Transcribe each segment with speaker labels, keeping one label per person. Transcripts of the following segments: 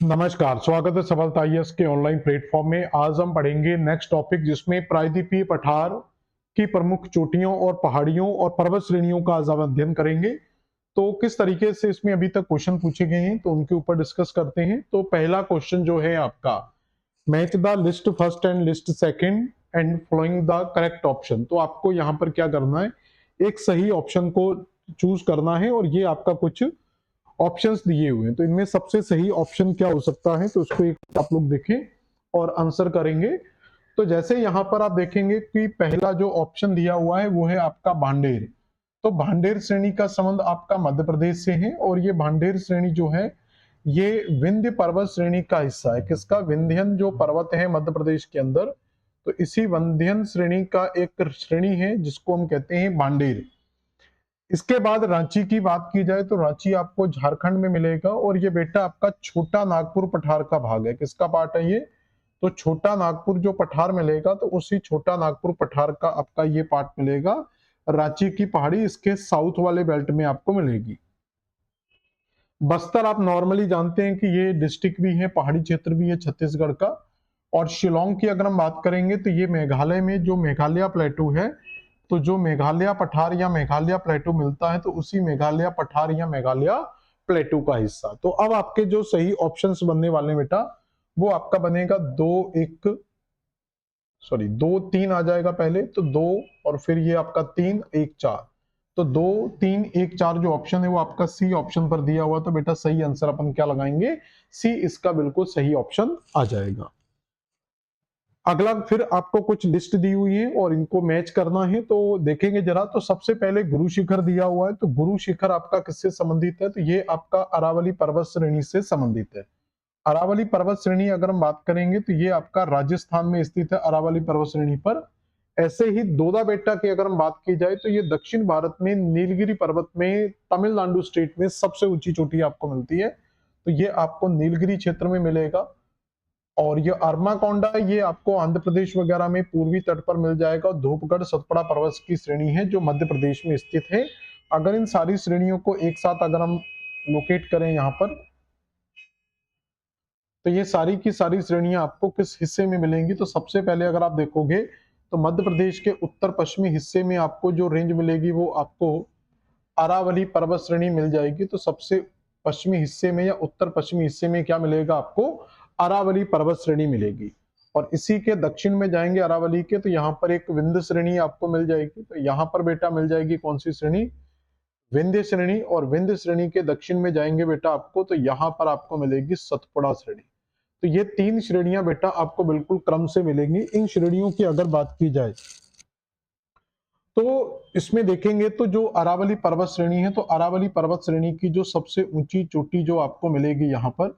Speaker 1: नमस्कार, स्वागत है सफलता आईएएस के ऑनलाइन प्लेटफॉर्म में। आज हम पढ़ेंगे नेक्स्ट टॉपिक, जिसमें प्रायद्वीपीय पठार की प्रमुख चोटियों और पहाड़ियों और पर्वत श्रेणियों का आज हम अध्ययन करेंगे। तो किस तरीके से इसमें अभी तक क्वेश्चन पूछे गए हैं तो उनके ऊपर डिस्कस करते हैं। तो पहला क्वेश्चन जो है आपका, match the list first and list second and following the correct option. तो आपको यहाँ पर क्या करना है, एक सही ऑप्शन को चूज करना है और ये आपका कुछ ऑप्शंस दिए हुए हैं। तो इनमें सबसे सही ऑप्शन क्या हो सकता है, तो उसको एक आप लोग देखें और आंसर करेंगे। तो जैसे यहाँ पर आप देखेंगे कि पहला जो ऑप्शन दिया हुआ है वो है आपका भांडेर। तो भांडेर श्रेणी का संबंध आपका मध्य प्रदेश से है और ये भांडेर श्रेणी जो है ये विंध्य पर्वत श्रेणी का हिस्सा है। किसका? विंध्यन जो पर्वत है मध्य प्रदेश के अंदर, तो इसी विंध्यन श्रेणी का एक श्रेणी है जिसको हम कहते हैं भांडेर। इसके बाद रांची की बात की जाए तो रांची आपको झारखंड में मिलेगा और ये बेटा आपका छोटा नागपुर पठार का भाग है। किसका पार्ट है ये? तो छोटा नागपुर जो पठार मिलेगा तो उसी छोटा नागपुर पठार का आपका ये पार्ट मिलेगा। रांची की पहाड़ी इसके साउथ वाले बेल्ट में आपको मिलेगी। बस्तर आप नॉर्मली जानते हैं कि ये डिस्ट्रिक्ट भी है, पहाड़ी क्षेत्र भी है छत्तीसगढ़ का। और शिलोंग की अगर हम बात करेंगे तो ये मेघालय में जो मेघालय प्लेटू है, तो जो मेघालय पठार या मेघालय प्लेटू मिलता है तो उसी मेघालय पठार या मेघालय प्लेटू का हिस्सा। तो अब आपके जो सही ऑप्शंस बनने वाले बेटा, वो आपका बनेगा दो तीन आ जाएगा पहले, तो दो और फिर ये आपका तीन एक चार। तो दो तीन एक चार जो ऑप्शन है वो आपका सी ऑप्शन पर दिया हुआ। तो बेटा सही आंसर अपन क्या लगाएंगे? सी इसका बिल्कुल सही ऑप्शन आ जाएगा। अगला फिर आपको कुछ लिस्ट दी हुई है और इनको मैच करना है, तो देखेंगे जरा। तो सबसे पहले गुरु शिखर दिया हुआ है, तो गुरु शिखर आपका किससे संबंधित है? तो ये आपका अरावली पर्वत श्रेणी से संबंधित है। अरावली पर्वत श्रेणी अगर हम बात करेंगे तो ये आपका राजस्थान में स्थित है अरावली पर्वत श्रेणी पर। ऐसे ही दोदा बेटा की अगर हम बात की जाए तो ये दक्षिण भारत में नीलगिरी पर्वत में तमिलनाडु स्टेट में सबसे ऊंची चोटी आपको मिलती है। तो ये आपको नीलगिरी क्षेत्र में मिलेगा। और ये अर्माकोंडा ये आपको आंध्र प्रदेश वगैरह में पूर्वी तट पर मिल जाएगा। धूपगढ़ सतपुड़ा पर्वत की श्रेणी है जो मध्य प्रदेश में स्थित है। अगर इन सारी श्रेणियों को एक साथ अगर हम लोकेट करें यहाँ पर, तो ये सारी की सारी श्रेणियां आपको किस हिस्से में मिलेंगी? तो सबसे पहले अगर आप देखोगे तो मध्य प्रदेश के उत्तर पश्चिमी हिस्से में आपको जो रेंज मिलेगी वो आपको अरावली पर्वत श्रेणी मिल जाएगी। तो सबसे पश्चिमी हिस्से में या उत्तर पश्चिमी हिस्से में क्या मिलेगा आपको? अरावली पर्वत श्रेणी मिलेगी। और इसी के दक्षिण में जाएंगे अरावली के, तो यहाँ पर एक विंध्य श्रेणी आपको मिल जाएगी। तो यहाँ पर बेटा मिल जाएगी कौन सी श्रेणी? विंध्य श्रेणी। और विंध्य श्रेणी के दक्षिण में जाएंगे बेटा आपको, तो यहाँ पर आपको मिलेगी सतपुड़ा श्रेणी। तो ये तीन श्रेणियां बेटा आपको बिल्कुल क्रम से मिलेंगी। इन श्रेणियों की अगर बात की जाए तो इसमें देखेंगे तो जो अरावली पर्वत श्रेणी है, तो अरावली पर्वत श्रेणी की जो सबसे ऊंची चोटी जो आपको मिलेगी यहाँ पर,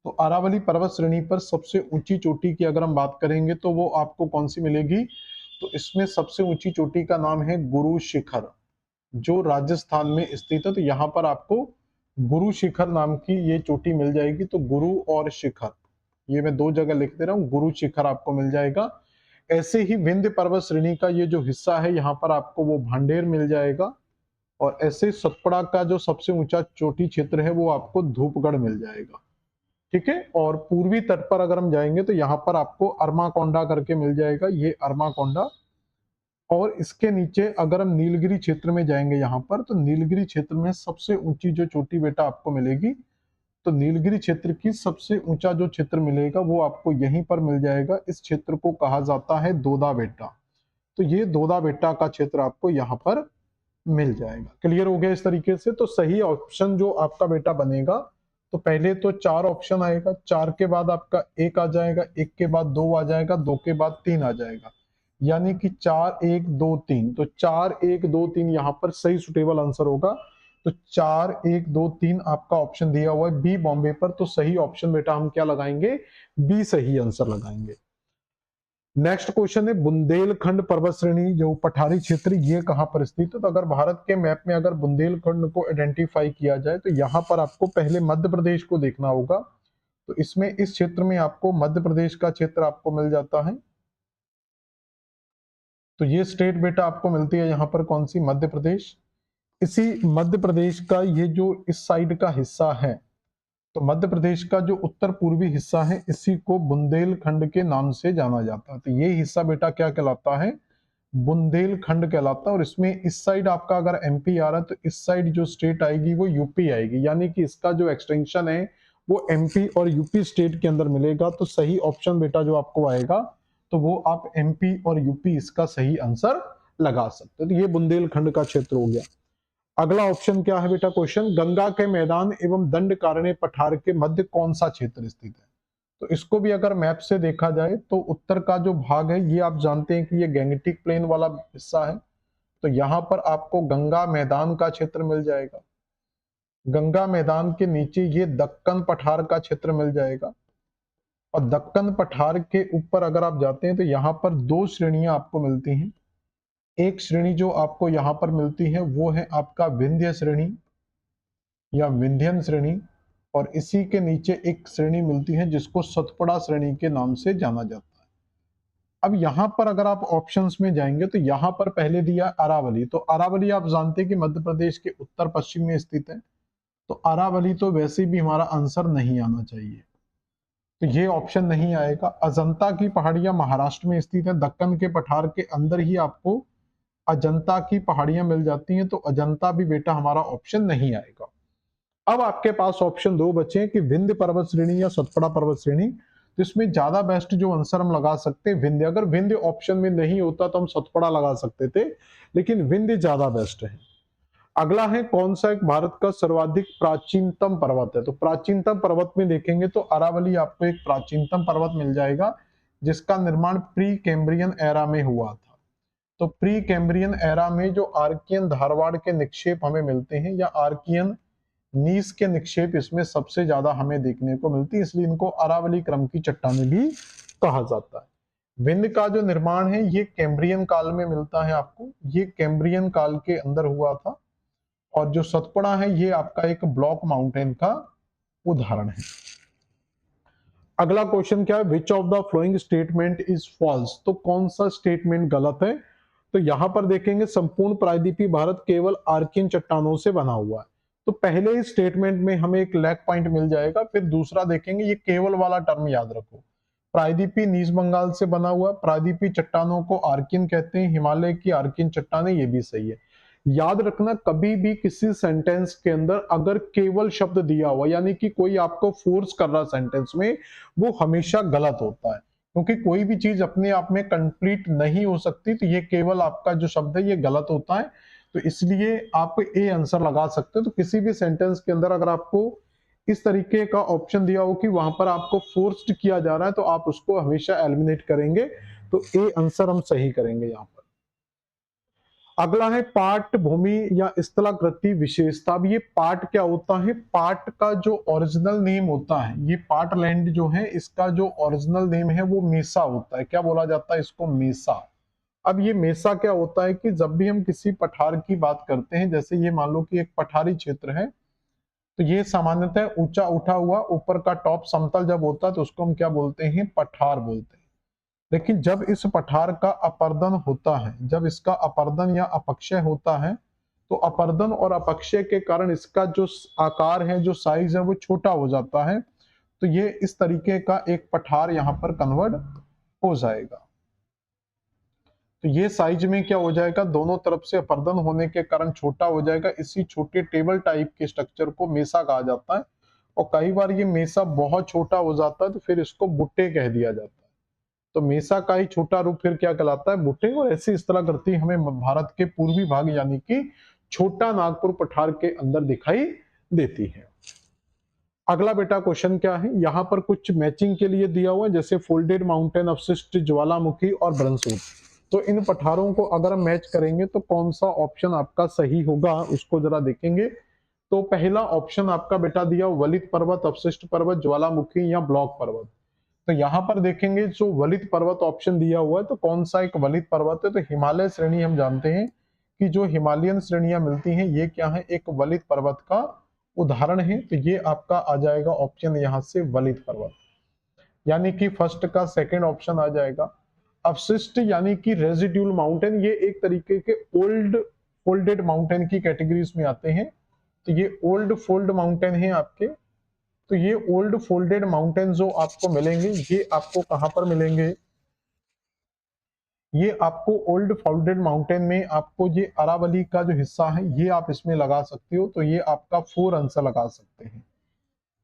Speaker 1: तो अरावली पर्वत श्रेणी पर सबसे ऊंची चोटी की अगर हम बात करेंगे तो वो आपको कौन सी मिलेगी? तो इसमें सबसे ऊंची चोटी का नाम है गुरु शिखर, जो राजस्थान में स्थित है। तो यहाँ पर आपको गुरु शिखर नाम की ये चोटी मिल जाएगी। तो गुरु और शिखर, ये मैं दो जगह लिख दे रहा हूँ, गुरु शिखर आपको मिल जाएगा। ऐसे ही विंध्य पर्वत श्रेणी का ये जो हिस्सा है यहाँ पर आपको वो भांडेर मिल जाएगा। और ऐसे सतपुड़ा का जो सबसे ऊंचा चोटी क्षेत्र है वो आपको धूपगढ़ मिल जाएगा। ठीक है। और पूर्वी तट पर अगर हम जाएंगे तो यहाँ पर आपको अरमाकोंडा करके मिल जाएगा, ये अरमाकोंडा। और इसके नीचे अगर हम नीलगिरी क्षेत्र में जाएंगे यहाँ पर, तो नीलगिरी क्षेत्र में सबसे ऊंची जो चोटी बेटा आपको मिलेगी, तो नीलगिरी क्षेत्र की सबसे ऊंचा जो क्षेत्र मिलेगा वो आपको यहीं पर मिल जाएगा। इस क्षेत्र को कहा जाता है दोदा बेटा। तो ये दोदा बेटा का क्षेत्र आपको यहाँ पर मिल जाएगा। क्लियर हो गया इस तरीके से? तो सही ऑप्शन जो आपका बेटा बनेगा, तो पहले तो चार ऑप्शन आएगा, चार के बाद आपका एक आ जाएगा, एक के बाद दो आ जाएगा, दो के बाद तीन आ जाएगा, यानी कि चार एक दो तीन। तो चार एक दो तीन यहाँ पर सही सुटेबल आंसर होगा। तो चार एक दो तीन आपका ऑप्शन दिया हुआ है बी बॉम्बे पर। तो सही ऑप्शन बेटा हम क्या लगाएंगे? बी सही आंसर लगाएंगे। नेक्स्ट क्वेश्चन है, बुंदेलखंड पर्वत श्रेणी जो पठारी क्षेत्र ये कहां पर स्थित है? तो अगर भारत के मैप में अगर बुंदेलखंड को आइडेंटिफाई किया जाए तो यहां पर आपको पहले मध्य प्रदेश को देखना होगा। तो इसमें इस क्षेत्र में आपको मध्य प्रदेश का क्षेत्र आपको मिल जाता है। तो ये स्टेट बेटा आपको मिलती है यहाँ पर कौन सी? मध्य प्रदेश। इसी मध्य प्रदेश का ये जो इस साइड का हिस्सा है, तो मध्य प्रदेश का जो उत्तर पूर्वी हिस्सा है इसी को बुंदेलखंड के नाम से जाना जाता है। तो ये हिस्सा बेटा क्या कहलाता है, बुंदेलखंड कहलाता है। और इसमें इस साइड आपका अगर एमपी आ रहा है तो इस साइड जो स्टेट आएगी वो यूपी आएगी, यानी कि इसका जो एक्सटेंशन है वो एमपी और यूपी स्टेट के अंदर मिलेगा। तो सही ऑप्शन बेटा जो आपको आएगा तो वो आप एमपी और यूपी इसका सही आंसर लगा सकते हो। तो ये बुंदेलखंड का क्षेत्र हो गया। अगला ऑप्शन क्या है बेटा क्वेश्चन, गंगा के मैदान एवं दंडकारण्य पठार के मध्य कौन सा क्षेत्र स्थित है। तो इसको भी अगर मैप से देखा जाए तो उत्तर का जो भाग है ये आप जानते हैं कि ये गैंगटिक प्लेन वाला हिस्सा है। तो यहां पर आपको गंगा मैदान का क्षेत्र मिल जाएगा। गंगा मैदान के नीचे ये दक्कन पठार का क्षेत्र मिल जाएगा। और दक्कन पठार के ऊपर अगर आप जाते हैं तो यहाँ पर दो श्रेणियां आपको मिलती हैं। एक श्रेणी जो आपको यहाँ पर मिलती है वो है आपका विंध्य श्रेणी या विंध्यन श्रेणी, और इसी के नीचे एक श्रेणी मिलती है जिसको सतपुड़ा श्रेणी के नाम से जाना जाता है। अब यहाँ पर अगर आप ऑप्शंस में जाएंगे तो यहाँ पर पहले दिया अरावली। तो अरावली आप जानते हैं कि मध्य प्रदेश के उत्तर पश्चिम में स्थित है। तो अरावली तो वैसे भी हमारा आंसर नहीं आना चाहिए, तो ये ऑप्शन नहीं आएगा। अजंता की पहाड़ियां महाराष्ट्र में स्थित है। दक्कन के पठार के अंदर ही आपको अजंता की पहाड़ियां मिल जाती हैं, तो अजंता भी बेटा हमारा ऑप्शन नहीं आएगा। अब आपके पास ऑप्शन दो बचे हैं कि विंध्य पर्वत श्रेणी या सतपुड़ा पर्वत श्रेणी। तो इसमें ज्यादा बेस्ट जो आंसर हम लगा सकते हैं विंध्य। अगर विंध्य ऑप्शन में नहीं होता तो हम सतपुड़ा लगा सकते थे, लेकिन विंध्य ज्यादा बेस्ट है। अगला है कौन सा एक भारत का सर्वाधिक प्राचीनतम पर्वत है। तो प्राचीनतम पर्वत में देखेंगे तो अरावली आपको एक प्राचीनतम पर्वत मिल जाएगा जिसका निर्माण प्री कैम्ब्रियन एरा में हुआ था। तो प्री कैम्ब्रियन एरा में जो आर्कियन धारवाड़ के निक्षेप हमें मिलते हैं या आर्कियन नीस के निक्षेप इसमें सबसे ज्यादा हमें देखने को मिलती है, इसलिए इनको अरावली क्रम की चट्टानें भी कहा जाता है। विंध्य का जो निर्माण है ये कैम्ब्रियन काल में मिलता है आपको, ये कैम्ब्रियन काल के अंदर हुआ था। और जो सतपुड़ा है ये आपका एक ब्लॉक माउंटेन का उदाहरण है। अगला क्वेश्चन क्या है, which of the following statement is false. तो कौन सा स्टेटमेंट गलत है। तो यहां पर देखेंगे संपूर्ण प्रायद्वीपीय भारत केवल आर्कियन चट्टानों से बना हुआ है। तो पहले ही स्टेटमेंट में हमें एक लैग पॉइंट मिल जाएगा। फिर दूसरा देखेंगे, ये केवल वाला टर्म याद रखो, प्रायद्वीपीय नीज बंगाल से बना हुआ। प्रायद्वीपीय चट्टानों को आर्कियन कहते हैं, हिमालय की आर्कियन चट्टानें, ये भी सही है। याद रखना कभी भी किसी सेंटेंस के अंदर अगर केवल शब्द दिया हुआ यानी कि कोई आपको फोर्स कर रहा सेंटेंस में, वो हमेशा गलत होता है, क्योंकि कोई भी चीज अपने आप में कंप्लीट नहीं हो सकती। तो ये केवल आपका जो शब्द है ये गलत होता है, तो इसलिए आप ए आंसर लगा सकते हो। तो किसी भी सेंटेंस के अंदर अगर आपको इस तरीके का ऑप्शन दिया हो कि वहां पर आपको फोर्स्ड किया जा रहा है तो आप उसको हमेशा एलिमिनेट करेंगे। तो ए आंसर हम सही करेंगे यहाँ पर। अगला है पाट भूमि या स्थलाकृति विशेषता। अब ये पाट क्या होता है, पाट का जो ओरिजिनल नेम होता है, ये पाट लैंड जो है इसका जो ओरिजिनल नेम है वो मेसा होता है। क्या बोला जाता है इसको, मेसा। अब ये मेसा क्या होता है कि जब भी हम किसी पठार की बात करते हैं, जैसे ये मान लो कि एक पठारी क्षेत्र है, तो ये सामान्यतः ऊंचा उठा हुआ ऊपर का टॉप समतल जब होता है तो उसको हम क्या बोलते हैं, पठार बोलते हैं। लेकिन जब इस पठार का अपर्दन होता है, जब इसका अपर्दन या अपक्षय होता है, तो अपर्दन और अपक्षय के कारण इसका जो आकार है, जो साइज है, वो छोटा हो जाता है। तो ये इस तरीके का एक पठार यहाँ पर कन्वर्ट हो जाएगा। तो ये साइज में क्या हो जाएगा, दोनों तरफ से अपर्दन होने के कारण छोटा हो जाएगा। इसी छोटे टेबल टाइप के स्ट्रक्चर को मेसा कहा जाता है। और कई बार ये मेसा बहुत छोटा हो जाता है तो फिर इसको बुट्टे कह दिया जाता है। तो मेसा का ही छोटा रूप फिर क्या कहलाता है, बुट्टे। और ऐसी स्थलाकृति हमें भारत के पूर्वी भाग यानी कि छोटा नागपुर पठार के अंदर दिखाई देती है। अगला बेटा क्वेश्चन क्या है, यहाँ पर कुछ मैचिंग के लिए दिया हुआ है, जैसे फोल्डेड माउंटेन, अवशिष्ट ज्वालामुखी और ब्रंसूट। तो इन पठारों को अगर हम मैच करेंगे तो कौन सा ऑप्शन आपका सही होगा उसको जरा देखेंगे। तो पहला ऑप्शन आपका बेटा दिया वलित पर्वत, अवशिष्ट पर्वत, ज्वालामुखी या ब्लॉक पर्वत। तो यहाँ पर देखेंगे जो वलित पर्वत ऑप्शन दिया हुआ है, तो कौन सा एक वलित पर्वत है। तो हिमालय श्रेणी हम जानते हैं कि जो हिमालयन श्रेणियां मिलती हैं ये क्या है, एक वलित पर्वत का उदाहरण है। तो ये आपका आ जाएगा ऑप्शन यहाँ से वलित पर्वत, यानी कि फर्स्ट का सेकंड ऑप्शन आ जाएगा। अवशिष्ट यानी कि रेजिड्यूल माउंटेन, ये एक तरीके के ओल्ड फोल्डेड माउंटेन की कैटेगरीज में आते हैं। तो ये ओल्ड फोल्ड माउंटेन है आपके। तो ये ओल्ड फोल्डेड माउंटेन जो आपको मिलेंगे, ये आपको कहां पर मिलेंगे? ये आपको ओल्ड फोल्डेड माउंटेन में आपको ये अरावली का जो हिस्सा है ये आप इसमें लगा सकते हो। तो ये आपका 4 आंसर लगा सकते हैं।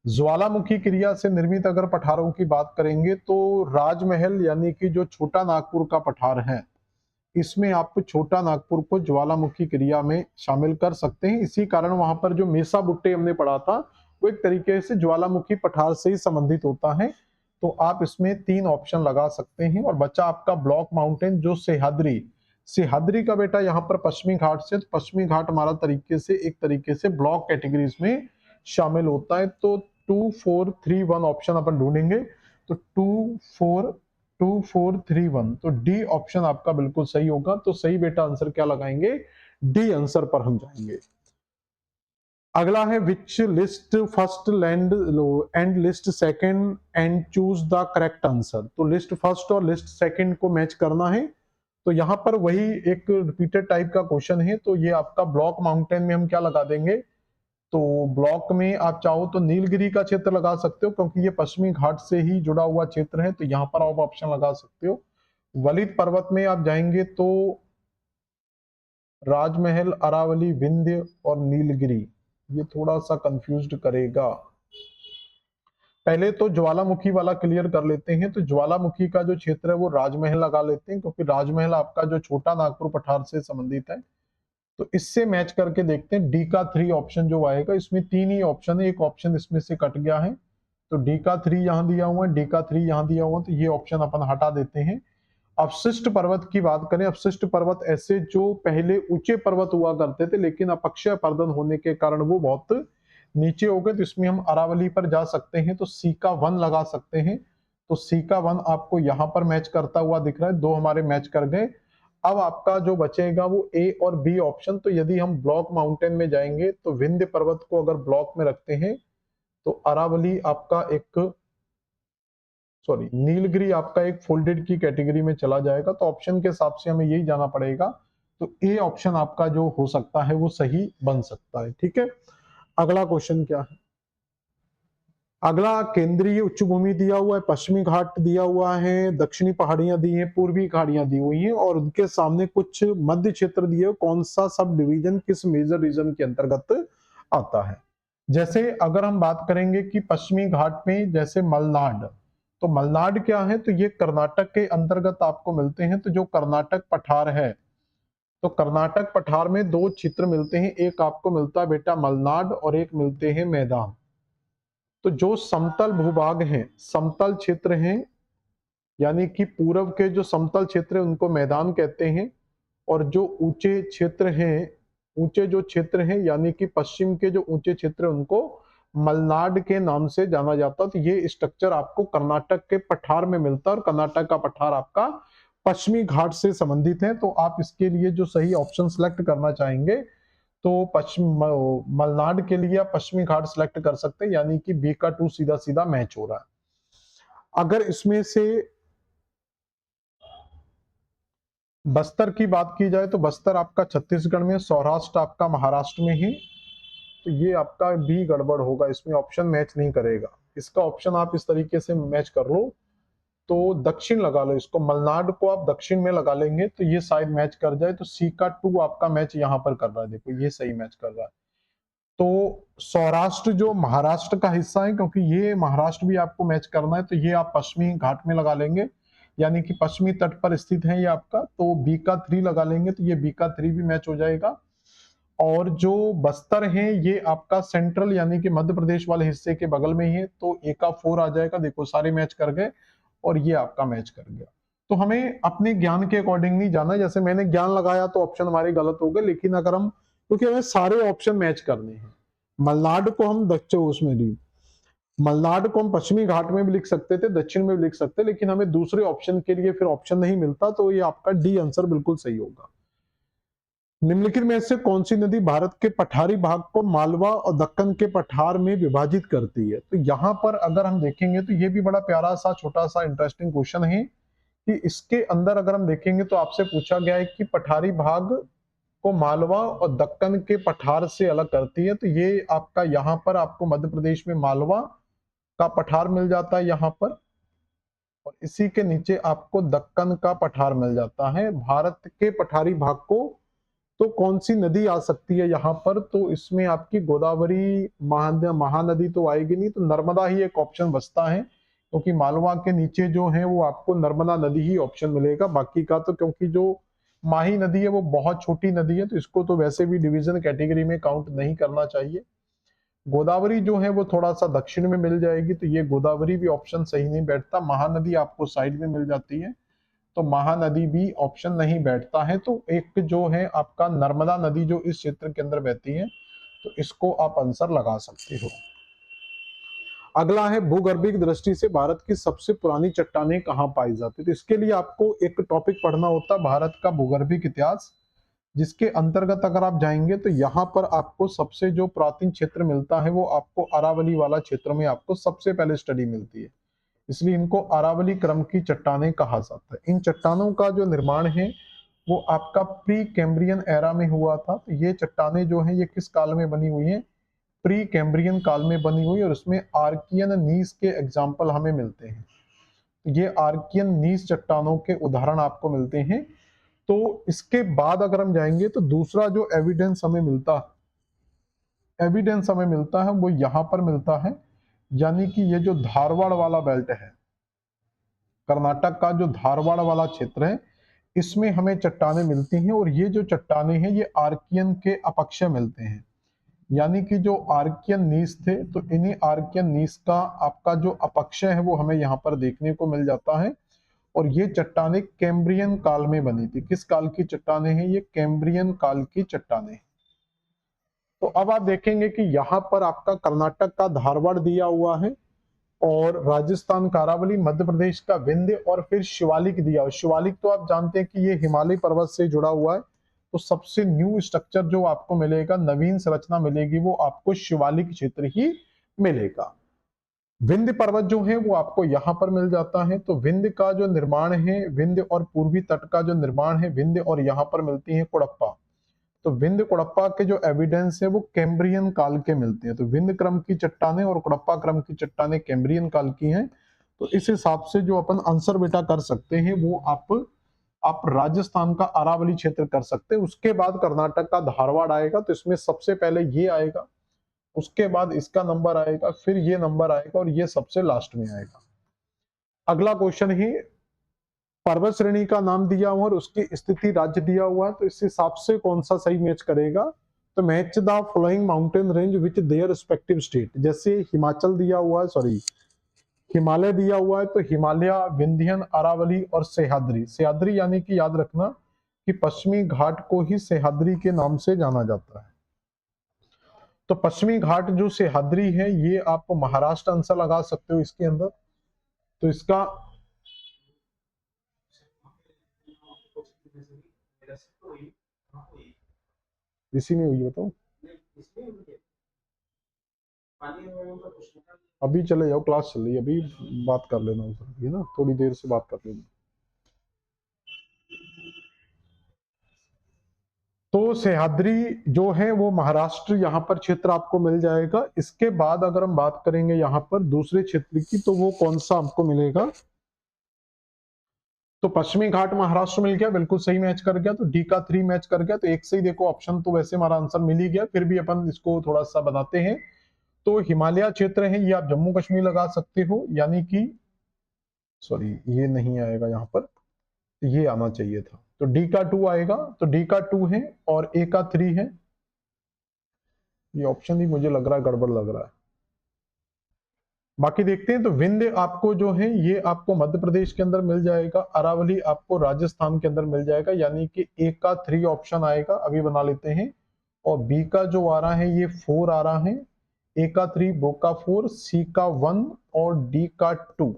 Speaker 1: ज्वालामुखी क्रिया से निर्मित अगर पठारों की बात करेंगे तो राजमहल यानी कि जो छोटा नागपुर का पठार है, इसमें आप छोटा नागपुर को ज्वालामुखी क्रिया में शामिल कर सकते हैं। इसी कारण वहां पर जो मेसा बुट्टे हमने पढ़ा था वो एक तरीके से ज्वालामुखी पठार से ही संबंधित होता है। तो आप इसमें 3 ऑप्शन लगा सकते हैं। और बचा आपका ब्लॉक माउंटेन जो सह्याद्री। सह्याद्री का बेटा यहाँ पर पश्चिमी घाट से, पश्चिमी घाट हमारा तरीके से एक तरीके से ब्लॉक कैटेगरीज में शामिल होता है। तो 2 4 3 1 ऑप्शन अपन ढूंढेंगे। तो 2 4 3 1, तो डी ऑप्शन आपका बिल्कुल सही होगा। तो सही बेटा आंसर क्या लगाएंगे? डी आंसर पर हम जाएंगे। अगला है विच list first land and list second and choose the correct answer. तो लिस्ट फर्स्ट और लिस्ट सेकंड को मैच करना है। तो यहां पर वही एक रिपीटेड टाइप का क्वेश्चन है। तो ये आपका ब्लॉक माउंटेन में हम क्या लगा देंगे? तो ब्लॉक में आप चाहो तो नीलगिरी का क्षेत्र लगा सकते हो क्योंकि ये पश्चिमी घाट से ही जुड़ा हुआ क्षेत्र है। तो यहां पर आप ऑप्शन लगा सकते हो। वलित पर्वत में आप जाएंगे तो राजमहल, अरावली, विंध्य और नीलगिरी, ये थोड़ा सा कंफ्यूज्ड करेगा। पहले तो ज्वालामुखी वाला क्लियर कर लेते हैं। तो ज्वालामुखी का जो क्षेत्र है वो राजमहल लगा लेते हैं क्योंकि राजमहल आपका जो छोटा नागपुर पठार से संबंधित है। तो इससे मैच करके देखते हैं डी का 3 ऑप्शन जो आएगा। इसमें 3 ही ऑप्शन है, एक ऑप्शन इसमें से कट गया है। तो डी का 3 यहां दिया हुआ है, डी का 3 यहां दिया हुआ है। तो ये ऑप्शन अपन हटा देते हैं। अवशिष्ट पर्वत की बात करें, अवशिष्ट पर्वत ऐसे जो पहले ऊंचे पर्वत हुआ करते थे लेकिन अपक्षय पर्दन होने के कारण वो बहुत नीचे हो गए। तो इसमें हम अरावली पर जा सकते हैं। तो सी का 1 लगा सकते हैं। तो सी का 1 आपको यहां पर मैच करता हुआ दिख रहा है। 2 हमारे मैच कर गए। अब आपका जो बचेगा वो ए और बी ऑप्शन। तो यदि हम ब्लॉक माउंटेन में जाएंगे तो विंध्य पर्वत को अगर ब्लॉक में रखते हैं तो अरावली आपका एक, सॉरी, नीलगिरी आपका एक फोल्डेड की कैटेगरी में चला जाएगा। तो ऑप्शन के हिसाब से हमें यही जाना पड़ेगा। तो ए ऑप्शन आपका जो हो सकता है वो सही बन सकता है। ठीक है, अगला क्वेश्चन क्या है? अगला केंद्रीय उच्च भूमि दिया हुआ है, पश्चिमी घाट दिया हुआ है, दक्षिणी पहाड़ियां दी हैं, पूर्वी खाड़ियां दी हुई हैं और उनके सामने कुछ मध्य क्षेत्र दिए। कौन सा सब डिवीजन किस मेजर रीजन के अंतर्गत आता है? जैसे अगर हम बात करेंगे कि पश्चिमी घाट में जैसे मलनाड, तो मलनाड क्या है? तो ये कर्नाटक के अंतर्गत आपको मिलते हैं। तो जो कर्नाटक पठार है, तो कर्नाटक पठार में 2 क्षेत्र मिलते हैं। एक आपको मिलता है बेटा मलनाड और एक मिलते हैं मैदान। तो जो समतल भूभाग हैं, समतल क्षेत्र हैं, यानी कि पूर्व के जो समतल क्षेत्र है उनको मैदान कहते हैं। और जो ऊंचे क्षेत्र हैं, ऊंचे जो क्षेत्र हैं यानी कि पश्चिम के जो ऊंचे क्षेत्र है उनको मलनाड के नाम से जाना जाता है। तो ये स्ट्रक्चर आपको कर्नाटक के पठार में मिलता है और कर्नाटक का पठार आपका पश्चिमी घाट से संबंधित है। तो आप इसके लिए जो सही ऑप्शन सेलेक्ट करना चाहेंगे तो पश्चिम मलनाड के लिए आप पश्चिमी घाट सेलेक्ट कर सकते हैं, यानी कि बी का 2 सीधा सीधा मैच हो रहा है। अगर इसमें से बस्तर की बात की जाए तो बस्तर आपका छत्तीसगढ़ में, सौराष्ट्र आपका महाराष्ट्र में है। तो ये आपका भी गड़बड़ होगा, इसमें ऑप्शन मैच नहीं करेगा। इसका ऑप्शन आप इस तरीके से मैच कर लो, तो दक्षिण लगा लो इसको, मलनाड को आप दक्षिण में लगा लेंगे तो ये शायद मैच कर जाए। तो सी का 2 आपका मैच यहां पर कर रहा है, देखो ये सही मैच कर रहा है। तो सौराष्ट्र जो महाराष्ट्र का हिस्सा है, क्योंकि ये महाराष्ट्र भी आपको मैच करना है, तो ये आप पश्चिमी घाट में लगा लेंगे, यानी कि पश्चिमी तट पर स्थित है ये आपका। तो बी का 3 लगा लेंगे तो ये बी का 3 भी मैच हो जाएगा। और जो बस्तर है ये आपका सेंट्रल यानी कि मध्य प्रदेश वाले हिस्से के बगल में ही है। तो ए का 4 आ जाएगा, देखो सारे मैच कर गए और ये आपका मैच कर गया। तो हमें अपने ज्ञान के अकॉर्डिंग नहीं जाना। जैसे मैंने ज्ञान लगाया तो ऑप्शन हमारे गलत हो गए, लेकिन अगर हम, क्योंकि हमें सारे ऑप्शन मैच करने हैं। मलनाड को हम दक्षिण उसमें ली, मलनाड को हम पश्चिमी घाट में भी लिख सकते थे, दक्षिण में भी लिख सकते, लेकिन हमें दूसरे ऑप्शन के लिए फिर ऑप्शन नहीं मिलता। तो ये आपका डी आंसर बिल्कुल सही होगा। निम्नलिखित में से कौन सी नदी भारत के पठारी भाग को मालवा और दक्कन के पठार में विभाजित करती है? तो यहां पर अगर हम देखेंगे तो ये भी बड़ा प्यारा सा छोटा सा इंटरेस्टिंग क्वेश्चन है कि इसके अंदर अगर हम देखेंगे तो आपसे पूछा गया है कि पठारी भाग को मालवा और दक्कन के पठार से अलग करती है। तो ये आपका यहाँ पर आपको मध्य प्रदेश में मालवा का पठार मिल जाता है यहाँ पर, और इसी के नीचे आपको दक्कन का पठार मिल जाता है। भारत के पठारी भाग को तो कौन सी नदी आ सकती है यहाँ पर, तो इसमें आपकी गोदावरी महानदी तो आएगी नहीं, तो नर्मदा ही एक ऑप्शन बचता है, क्योंकि मालवा के नीचे जो है वो आपको नर्मदा नदी ही ऑप्शन मिलेगा। बाकी का तो, क्योंकि जो माही नदी है वो बहुत छोटी नदी है, तो इसको तो वैसे भी डिवीजन कैटेगरी में काउंट नहीं करना चाहिए। गोदावरी जो है वो थोड़ा सा दक्षिण में मिल जाएगी, तो ये गोदावरी भी ऑप्शन सही नहीं बैठता। महानदी आपको साइड में मिल जाती है, तो महानदी भी ऑप्शन नहीं बैठता है। तो एक जो है आपका नर्मदा नदी जो इस क्षेत्र के अंदर बहती है, तो इसको आप आंसर लगा सकते हो। अगला है भूगर्भिक दृष्टि से भारत की सबसे पुरानी चट्टानें कहाँ पाई जाती है, तो इसके लिए आपको एक टॉपिक पढ़ना होता है भारत का भूगर्भिक इतिहास, जिसके अंतर्गत अगर आप जाएंगे तो यहाँ पर आपको सबसे जो प्राचीन क्षेत्र मिलता है वो आपको अरावली वाला क्षेत्र में आपको सबसे पहले स्टडी मिलती है, इसलिए इनको अरावली क्रम की चट्टानें कहा जाता है। इन चट्टानों का जो निर्माण है वो आपका प्री कैम्ब्रियन एरा में हुआ था। तो ये चट्टानें जो है ये किस काल में बनी हुई है, प्री कैम्ब्रियन काल में बनी हुई, और उसमें आर्कियन नीस के एग्जाम्पल हमें मिलते हैं। ये आर्कियन नीस चट्टानों के उदाहरण आपको मिलते हैं। तो इसके बाद अगर हम जाएंगे तो दूसरा जो एविडेंस हमें मिलता है वो यहां पर मिलता है, यानी कि ये जो धारवाड़ वाला बेल्ट है, कर्नाटक का जो धारवाड़ वाला क्षेत्र है, इसमें हमें चट्टानें मिलती हैं, और ये जो चट्टानें हैं ये आर्कियन के अपक्षय मिलते हैं। यानी कि जो आर्कियन नीस थे, तो इन्हीं आर्कियन नीस का आपका जो अपक्षय है वो हमें यहाँ पर देखने को मिल जाता है। और ये चट्टानें कैम्ब्रियन काल में बनी थी। किस काल की चट्टानें हैं, ये कैम्ब्रियन काल की चट्टानें। तो अब आप देखेंगे कि यहाँ पर आपका कर्नाटक का धारवाड़ दिया हुआ है, और राजस्थान का अरावली, मध्य प्रदेश का विंध्य, और फिर शिवालिक दिया हुआ। शिवालिक तो आप जानते हैं कि ये हिमालय पर्वत से जुड़ा हुआ है, तो सबसे न्यू स्ट्रक्चर जो आपको मिलेगा, नवीन संरचना मिलेगी, वो आपको शिवालिक क्षेत्र ही मिलेगा। विंध्य पर्वत जो है वो आपको यहाँ पर मिल जाता है। तो विंध्य का जो निर्माण है, विंध्य और पूर्वी तट का जो निर्माण है विंध्य, और यहाँ पर मिलती है कुड़प्पा। तो विंध्य कुड़प्पा के जो एविडेंस है वो कैम्ब्रियन काल के मिलते हैं। तो विंध्य क्रम की चट्टानें और कुड़प्पा क्रम की चट्टानें कैम्ब्रियन काल की हैं। तो इस हिसाब से जो अपन आंसर बेटा कर सकते हैं वो आप राजस्थान का अरावली क्षेत्र कर सकते हैं। उसके बाद कर्नाटक का धारवाड़ आएगा, तो इसमें सबसे पहले ये आएगा, उसके बाद इसका नंबर आएगा, फिर ये नंबर आएगा, और ये सबसे लास्ट में आएगा। अगला क्वेश्चन है, पर्वत श्रेणी का नाम दिया हुआ और उसकी स्थिति राज्य दिया हुआ है, तो इस हिसाब से कौन सा सही मैच करेगा, तो match the following mountain range which their respective state. जैसे हिमाचल दिया हुआ है, सॉरी हिमालय दिया हुआ है, तो हिमालय, विंध्यन, अरावली और सह्याद्री। सह्याद्री यानी कि याद रखना कि पश्चिमी घाट को ही सह्याद्री के नाम से जाना जाता है। तो पश्चिमी घाट जो सह्याद्री है ये आप महाराष्ट्र आंसर लगा सकते हो इसके अंदर। तो इसका इसी में हुई, बताओ अभी चले जाओ, क्लास चल रही है, अभी बात कर लेना उधर, ये ना थोड़ी देर से बात कर लेना। तो सह्याद्री जो है वो महाराष्ट्र यहाँ पर क्षेत्र आपको मिल जाएगा। इसके बाद अगर हम बात करेंगे यहाँ पर दूसरे क्षेत्र की, तो वो कौन सा आपको मिलेगा, तो पश्चिमी घाट महाराष्ट्र मिल गया, बिल्कुल सही मैच कर गया। तो डी का 3 मैच कर गया, तो एक से ही देखो ऑप्शन, तो वैसे हमारा आंसर मिल ही गया, फिर भी अपन इसको थोड़ा सा बताते हैं। तो हिमालय क्षेत्र है, ये आप जम्मू कश्मीर लगा सकते हो, यानी कि सॉरी ये नहीं आएगा यहाँ पर, ये आना चाहिए था। तो डी का 2 आएगा, तो डी का 2 है और ए का 3 है। ये ऑप्शन ही मुझे लग रहा है गड़बड़ लग रहा है। बाकी देखते हैं। तो विंध्य आपको जो है ये आपको मध्य प्रदेश के अंदर मिल जाएगा, अरावली आपको राजस्थान के अंदर मिल जाएगा, यानी कि ए का 3 ऑप्शन आएगा, अभी बना लेते हैं। और बी का जो आ रहा है ये 4 आ रहा है, ए का 3, बो का 4, सी का 1 और डी का 2,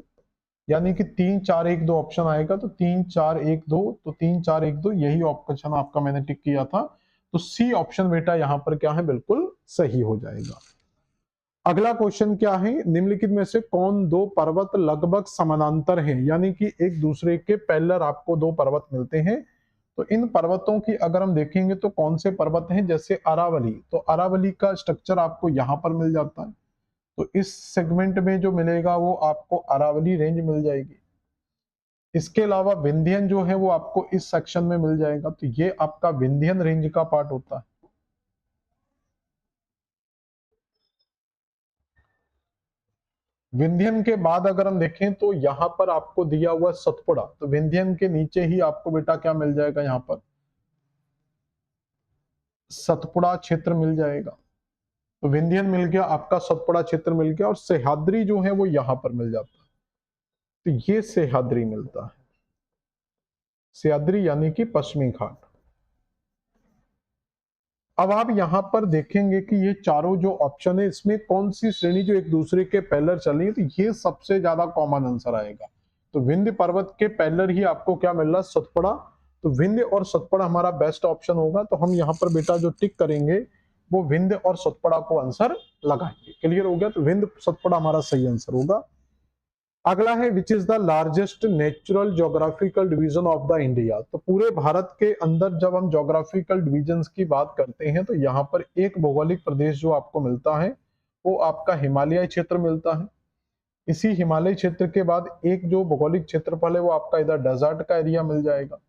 Speaker 1: यानी कि 3 4 1 2 ऑप्शन आएगा। तो 3 4 1 2, तो 3 4 1 2 यही ऑप्शन आपका मैंने टिक किया था। तो सी ऑप्शन बेटा यहाँ पर क्या है, बिल्कुल सही हो जाएगा। अगला क्वेश्चन क्या है, निम्नलिखित में से कौन दो पर्वत लगभग समानांतर हैं, यानी कि एक दूसरे के पैरेलल आपको दो पर्वत मिलते हैं। तो इन पर्वतों की अगर हम देखेंगे तो कौन से पर्वत हैं, जैसे अरावली, तो अरावली का स्ट्रक्चर आपको यहां पर मिल जाता है। तो इस सेगमेंट में जो मिलेगा वो आपको अरावली रेंज मिल जाएगी। इसके अलावा विंध्यन जो है वो आपको इस सेक्शन में मिल जाएगा। तो ये आपका विंध्यन रेंज का पार्ट होता है। विंध्यन के बाद अगर हम देखें तो यहां पर आपको दिया हुआ सतपुड़ा, तो विंध्यन के नीचे ही आपको बेटा क्या मिल जाएगा, यहां पर सतपुड़ा क्षेत्र मिल जाएगा। तो विंध्यन मिल गया, आपका सतपुड़ा क्षेत्र मिल गया, और सह्याद्री जो है वो यहां पर मिल जाता है। तो ये सह्याद्री मिलता है, सह्याद्री यानी कि पश्चिमी घाट। अब आप यहां पर देखेंगे कि ये चारों जो ऑप्शन है इसमें कौन सी श्रेणी जो एक दूसरे के पैरेलल चल रही है, तो ये सबसे ज्यादा कॉमन आंसर आएगा। तो विंध्य पर्वत के पैरेलल ही आपको क्या मिल रहा है, सतपुड़ा। तो विंध्य और सतपुड़ा हमारा बेस्ट ऑप्शन होगा। तो हम यहाँ पर बेटा जो टिक करेंगे वो विंध्य और सतपुड़ा को आंसर लगाएंगे। क्लियर हो गया? तो विंध्य सतपुड़ा हमारा सही आंसर होगा। अगला है which is the largest natural geographical division of the India. तो पूरे भारत के अंदर जब हम ज्योग्राफिकल डिवीजन्स की बात करते हैं तो यहाँ पर एक भौगोलिक प्रदेश जो आपको मिलता है वो आपका हिमालय क्षेत्र मिलता है। इसी हिमालय क्षेत्र के बाद एक जो भौगोलिक क्षेत्रफल है वो आपका इधर डेजर्ट का एरिया मिल जाएगा।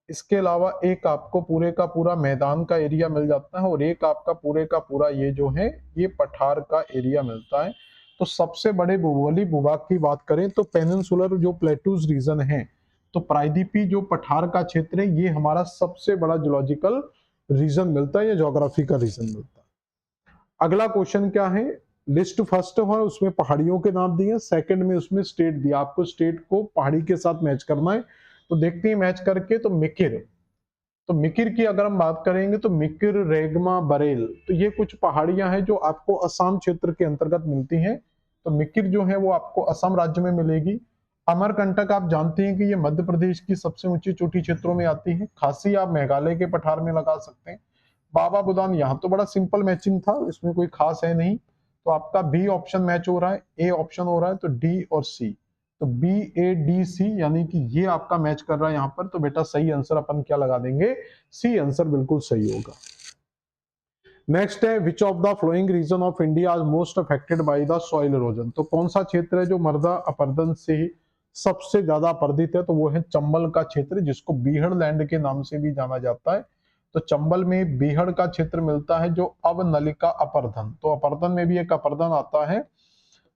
Speaker 1: इसके अलावा एक आपको पूरे का पूरा मैदान का एरिया मिल जाता है, और एक आपका पूरे का पूरा ये जो है ये पठार का एरिया मिलता है। तो सबसे बड़े भूगोलिक भूभाग की बात करें तो पेनिनसुलर जो प्लेटूज रीजन है, तो प्रायद्वीपीय जो पठार का क्षेत्र है ये हमारा सबसे बड़ा जियोलॉजिकल रीजन मिलता है या ज्योग्राफी का रीजन मिलता है। अगला क्वेश्चन क्या है, लिस्ट फर्स्ट है उसमें पहाड़ियों के नाम दिए, सेकंड में उसमें स्टेट दिया, आपको स्टेट को पहाड़ी के साथ मैच करना है। तो देखते हैं मैच करके। तो मिकिर, तो मिकिर की अगर हम बात करेंगे तो मिकिर, रेगमा, बरेल, तो ये कुछ पहाड़ियां हैं जो आपको असम क्षेत्र के अंतर्गत मिलती हैं। तो मिकिर जो है वो आपको असम राज्य में मिलेगी। अमरकंटक आप जानते हैं कि ये मध्य प्रदेश की सबसे ऊंची चोटी क्षेत्रों में आती है। खासी आप मेघालय के पठार में लगा सकते हैं। बाबा बुदान, यहाँ तो बड़ा सिंपल मैचिंग था, इसमें कोई खास है नहीं। तो आपका बी ऑप्शन मैच हो रहा है, ए ऑप्शन हो रहा है, तो डी और सी। तो बी, ए, डी, सी, यानी कि ये आपका मैच कर रहा है यहाँ पर। तो बेटा सही आंसर अपन क्या लगा देंगे, सी आंसर बिल्कुल सही होगा। नेक्स्ट है which of the following region of India is most affected by the soil erosion. तो कौन सा क्षेत्र है जो मृदा अपरदन से सबसे ज्यादा अपरदित है, तो वो है चंबल का क्षेत्र, जिसको बीहड़ लैंड के नाम से भी जाना जाता है। तो चंबल में बीहड़ का क्षेत्र मिलता है जो अवनलिका अपरदन, तो अपरदन में भी एक अपरदन आता है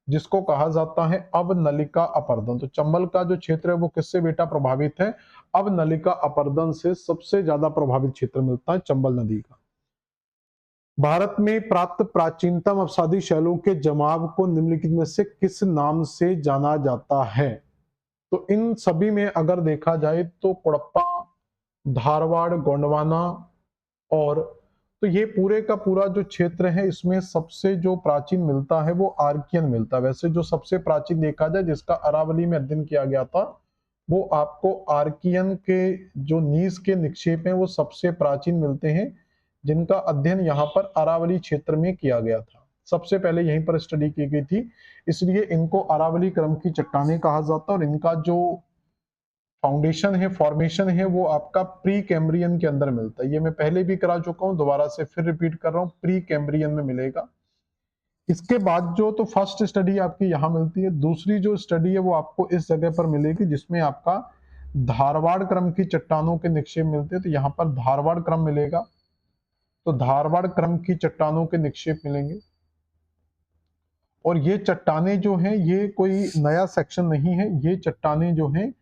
Speaker 1: जिसको कहा जाता है अवनलिका अपरदन। तो चंबल का जो क्षेत्र है वो किससे बेटा प्रभावित है, अवनलिका अपरदन से सबसे ज्यादा प्रभावित क्षेत्र मिलता है चंबल नदी का। भारत में प्राप्त प्राचीनतम अवसादी शैलों के जमाव को निम्नलिखित में से किस नाम से जाना जाता है। तो इन सभी में अगर देखा जाए तो कुड़प्पा, धारवाड़, गोंडवाना, और तो ये पूरे का पूरा जो क्षेत्र है इसमें सबसे जो प्राचीन मिलता है वो आर्कियन मिलता है। वैसे जो सबसे प्राचीन देखा जाए जिसका अरावली में अध्ययन किया गया था वो आपको आर्कियन के जो नीस के निक्षेप हैं वो सबसे प्राचीन मिलते हैं, जिनका अध्ययन यहाँ पर अरावली क्षेत्र में किया गया था। सबसे पहले यहीं पर स्टडी की गई थी, इसलिए इनको अरावली क्रम की चट्टानें कहा जाता है। और इनका जो फाउंडेशन है, फॉर्मेशन है, वो आपका प्री कैम्ब्रियन के अंदर मिलता है। ये मैं पहले भी करा चुका हूं, दोबारा से फिर रिपीट कर रहा हूं, प्री कैम्ब्रियन में मिलेगा। इसके बाद जो तो फर्स्ट स्टडी आपकी यहां मिलती है, दूसरी जो स्टडी है वो आपको इस जगह पर मिलेगी जिसमें आपका धारवाड़ क्रम की चट्टानों के निक्षेप मिलते हैं। तो यहाँ पर धारवाड़ क्रम मिलेगा, तो धारवाड़ क्रम की चट्टानों के निक्षेप मिलेंगे। और ये चट्टाने जो हैं ये कोई नया सेक्शन नहीं है, ये चट्टाने जो हैं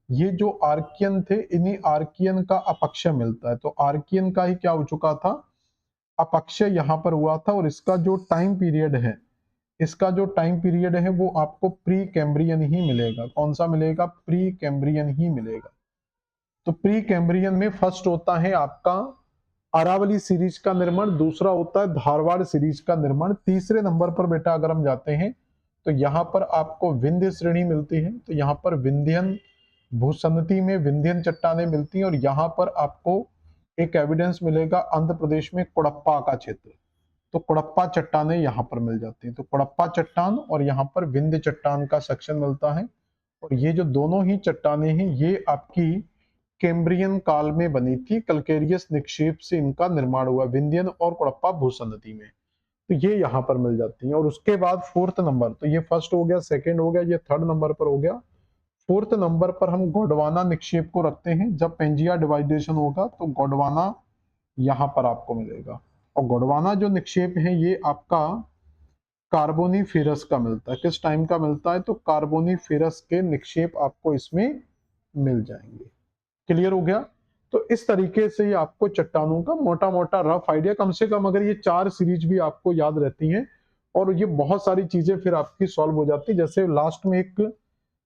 Speaker 1: ये जो आर्कियन थे इन्हीं आर्कियन का अपक्षय मिलता है। तो आर्कियन का ही क्या हो चुका था, अपक्षय यहाँ पर हुआ था। और इसका जो टाइम पीरियड है, इसका जो टाइम पीरियड है वो आपको प्री कैम्ब्रियन ही मिलेगा। कौन सा मिलेगा, प्री कैम्ब्रियन ही मिलेगा। तो प्री कैम्ब्रियन में फर्स्ट होता है आपका अरावली सीरीज का निर्माण, दूसरा होता है धारवाड़ सीरीज का निर्माण, तीसरे नंबर पर बेटा अगर हम जाते हैं तो यहाँ पर आपको विंध्य श्रेणी मिलती है। तो यहाँ पर विंध्यन भूसन्नति में विंध्यन चट्टानें मिलती हैं। और यहाँ पर आपको एक एविडेंस मिलेगा आंध्र प्रदेश में कुड़प्पा का क्षेत्र, तो कुड़प्पा चट्टानें यहाँ पर मिल जाती हैं। तो कुड़प्पा चट्टान और यहाँ पर विंध्य चट्टान का सेक्शन मिलता है। और ये जो दोनों ही चट्टानें हैं ये आपकी कैम्ब्रियन काल में बनी थी, कलकेरियस निक्षेप से इनका निर्माण हुआ विंध्यन और कुड़प्पा भूसन्नति में। तो ये यहाँ पर मिल जाती है। और उसके बाद फोर्थ नंबर, तो ये फर्स्ट हो गया, सेकंड हो गया, ये थर्ड नंबर पर हो गया। फोर्थ नंबर पर हम गोंडवाना निक्षेप को रखते हैं। जब पेंजिया डिवाइडेशन होगा तो गोंडवाना यहाँ पर आपको मिलेगा। और गोंडवाना जो निक्षेप है ये आपका कार्बोनीफेरस का मिलता है। किस टाइम का मिलता है? तो कार्बोनीफेरस के निक्षेप आपको इसमें मिल जाएंगे। क्लियर हो गया? तो इस तरीके से ये आपको चट्टानों का मोटा मोटा रफ आइडिया, कम से कम अगर ये 4 सीरीज भी आपको याद रहती हैं और ये बहुत सारी चीजें फिर आपकी सॉल्व हो जाती है। जैसे लास्ट में एक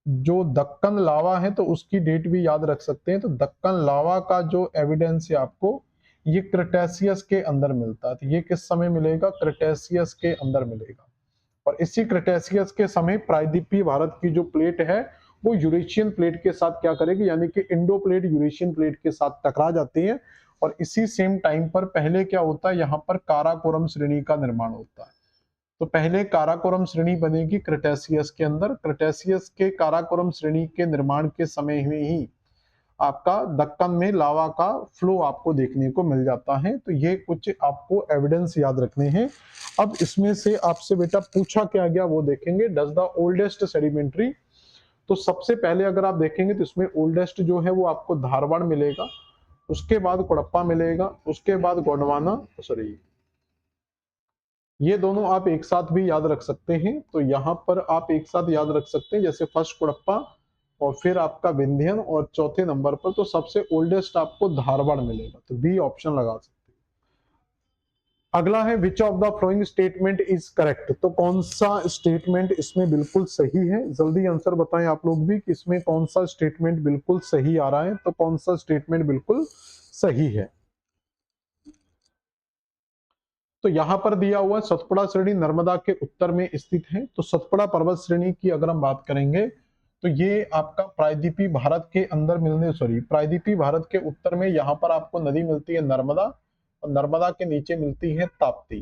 Speaker 1: जो दक्कन लावा है तो उसकी डेट भी याद रख सकते हैं। तो दक्कन लावा का जो एविडेंस है आपको ये क्रिटेशियस के अंदर मिलता है। तो ये किस समय मिलेगा? क्रिटेशियस के अंदर मिलेगा। और इसी क्रिटेशियस के समय प्रायद्वीपीय भारत की जो प्लेट है वो यूरेशियन प्लेट के साथ क्या करेगी, यानी कि इंडो प्लेट यूरेशियन प्लेट के साथ टकरा जाती है। और इसी सेम टाइम पर पहले क्या होता है, यहाँ पर काराकोरम श्रेणी का निर्माण होता है। तो पहले काराकोरम श्रेणी बनेगी क्रिटेशियस के अंदर। क्रिटेशियस के काराकोरम श्रेणी के निर्माण के समय में ही आपका दक्कन में लावा का फ्लो आपको देखने को मिल जाता है। तो ये कुछ आपको एविडेंस याद रखने हैं। अब इसमें से आपसे बेटा पूछा क्या गया वो देखेंगे। डज द ओल्डेस्ट सेडिमेंट्री, तो सबसे पहले अगर आप देखेंगे तो इसमें ओल्डेस्ट जो है वो आपको धारवाड़ मिलेगा, उसके बाद कोडप्पा मिलेगा, उसके बाद गोंडवाना, सॉरी ये दोनों आप एक साथ भी याद रख सकते हैं। तो यहाँ पर आप एक साथ याद रख सकते हैं, जैसे फर्स्ट कोडप्पा और फिर आपका विंध्यन और चौथे नंबर पर तो सबसे ओल्डेस्ट आपको धारवाड़ मिलेगा। तो बी ऑप्शन लगा सकते हैं। अगला है which of the following statement is correct, तो कौन सा स्टेटमेंट इसमें बिल्कुल सही है? जल्दी आंसर बताएं आप लोग भी कि इसमें कौन सा स्टेटमेंट बिल्कुल सही आ रहा है। तो कौन सा स्टेटमेंट बिल्कुल सही है? तो यहां पर दिया हुआ सतपुड़ा श्रेणी नर्मदा के उत्तर में स्थित है। तो सतपुड़ा पर्वत श्रेणी की अगर हम बात करेंगे तो ये आपका प्रायद्वीपीय भारत के अंदर मिलने, सॉरी प्रायद्वीपीय भारत के उत्तर में यहाँ पर आपको नदी मिलती है नर्मदा, और नर्मदा के नीचे मिलती है ताप्ती।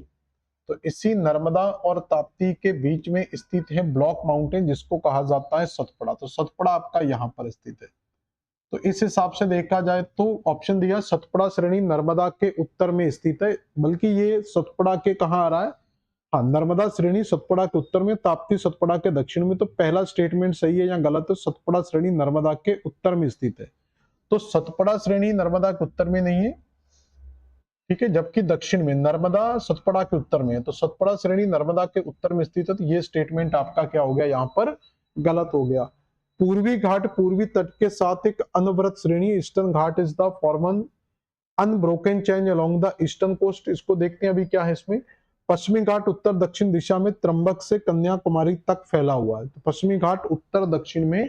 Speaker 1: तो इसी नर्मदा और ताप्ती के बीच में स्थित है ब्लॉक माउंटेन जिसको कहा जाता है सतपुड़ा। तो सतपुड़ा आपका यहाँ पर स्थित है। तो इस हिसाब से देखा जाए तो ऑप्शन दिया सतपुड़ा श्रेणी नर्मदा के उत्तर में स्थित है, बल्कि ये सतपुड़ा के कहाँ आ रहा है? हाँ, नर्मदा श्रेणी सतपुड़ा के उत्तर में, ताप्ती सतपुड़ा के दक्षिण में। तो पहला स्टेटमेंट सही है या गलत है? सतपुड़ा श्रेणी नर्मदा के उत्तर में स्थित है। तो सतपुड़ा श्रेणी नर्मदा के उत्तर में नहीं है, ठीक है, जबकि दक्षिण में, नर्मदा सतपुड़ा के उत्तर में है। तो सतपुड़ा श्रेणी नर्मदा के उत्तर में स्थित है। तो ये स्टेटमेंट आपका क्या हो गया? यहाँ पर गलत हो गया। पूर्वी घाट पूर्वी तट के साथ एक अनवरत श्रेणी, eastern Ghat is the form an unbroken chain along the eastern coast. इसको देखते हैं अभी क्या है इसमें। पश्चिमी घाट उत्तर दक्षिण दिशा में त्र्यंबक से कन्याकुमारी तक फैला हुआ है। तो पश्चिमी घाट उत्तर दक्षिण में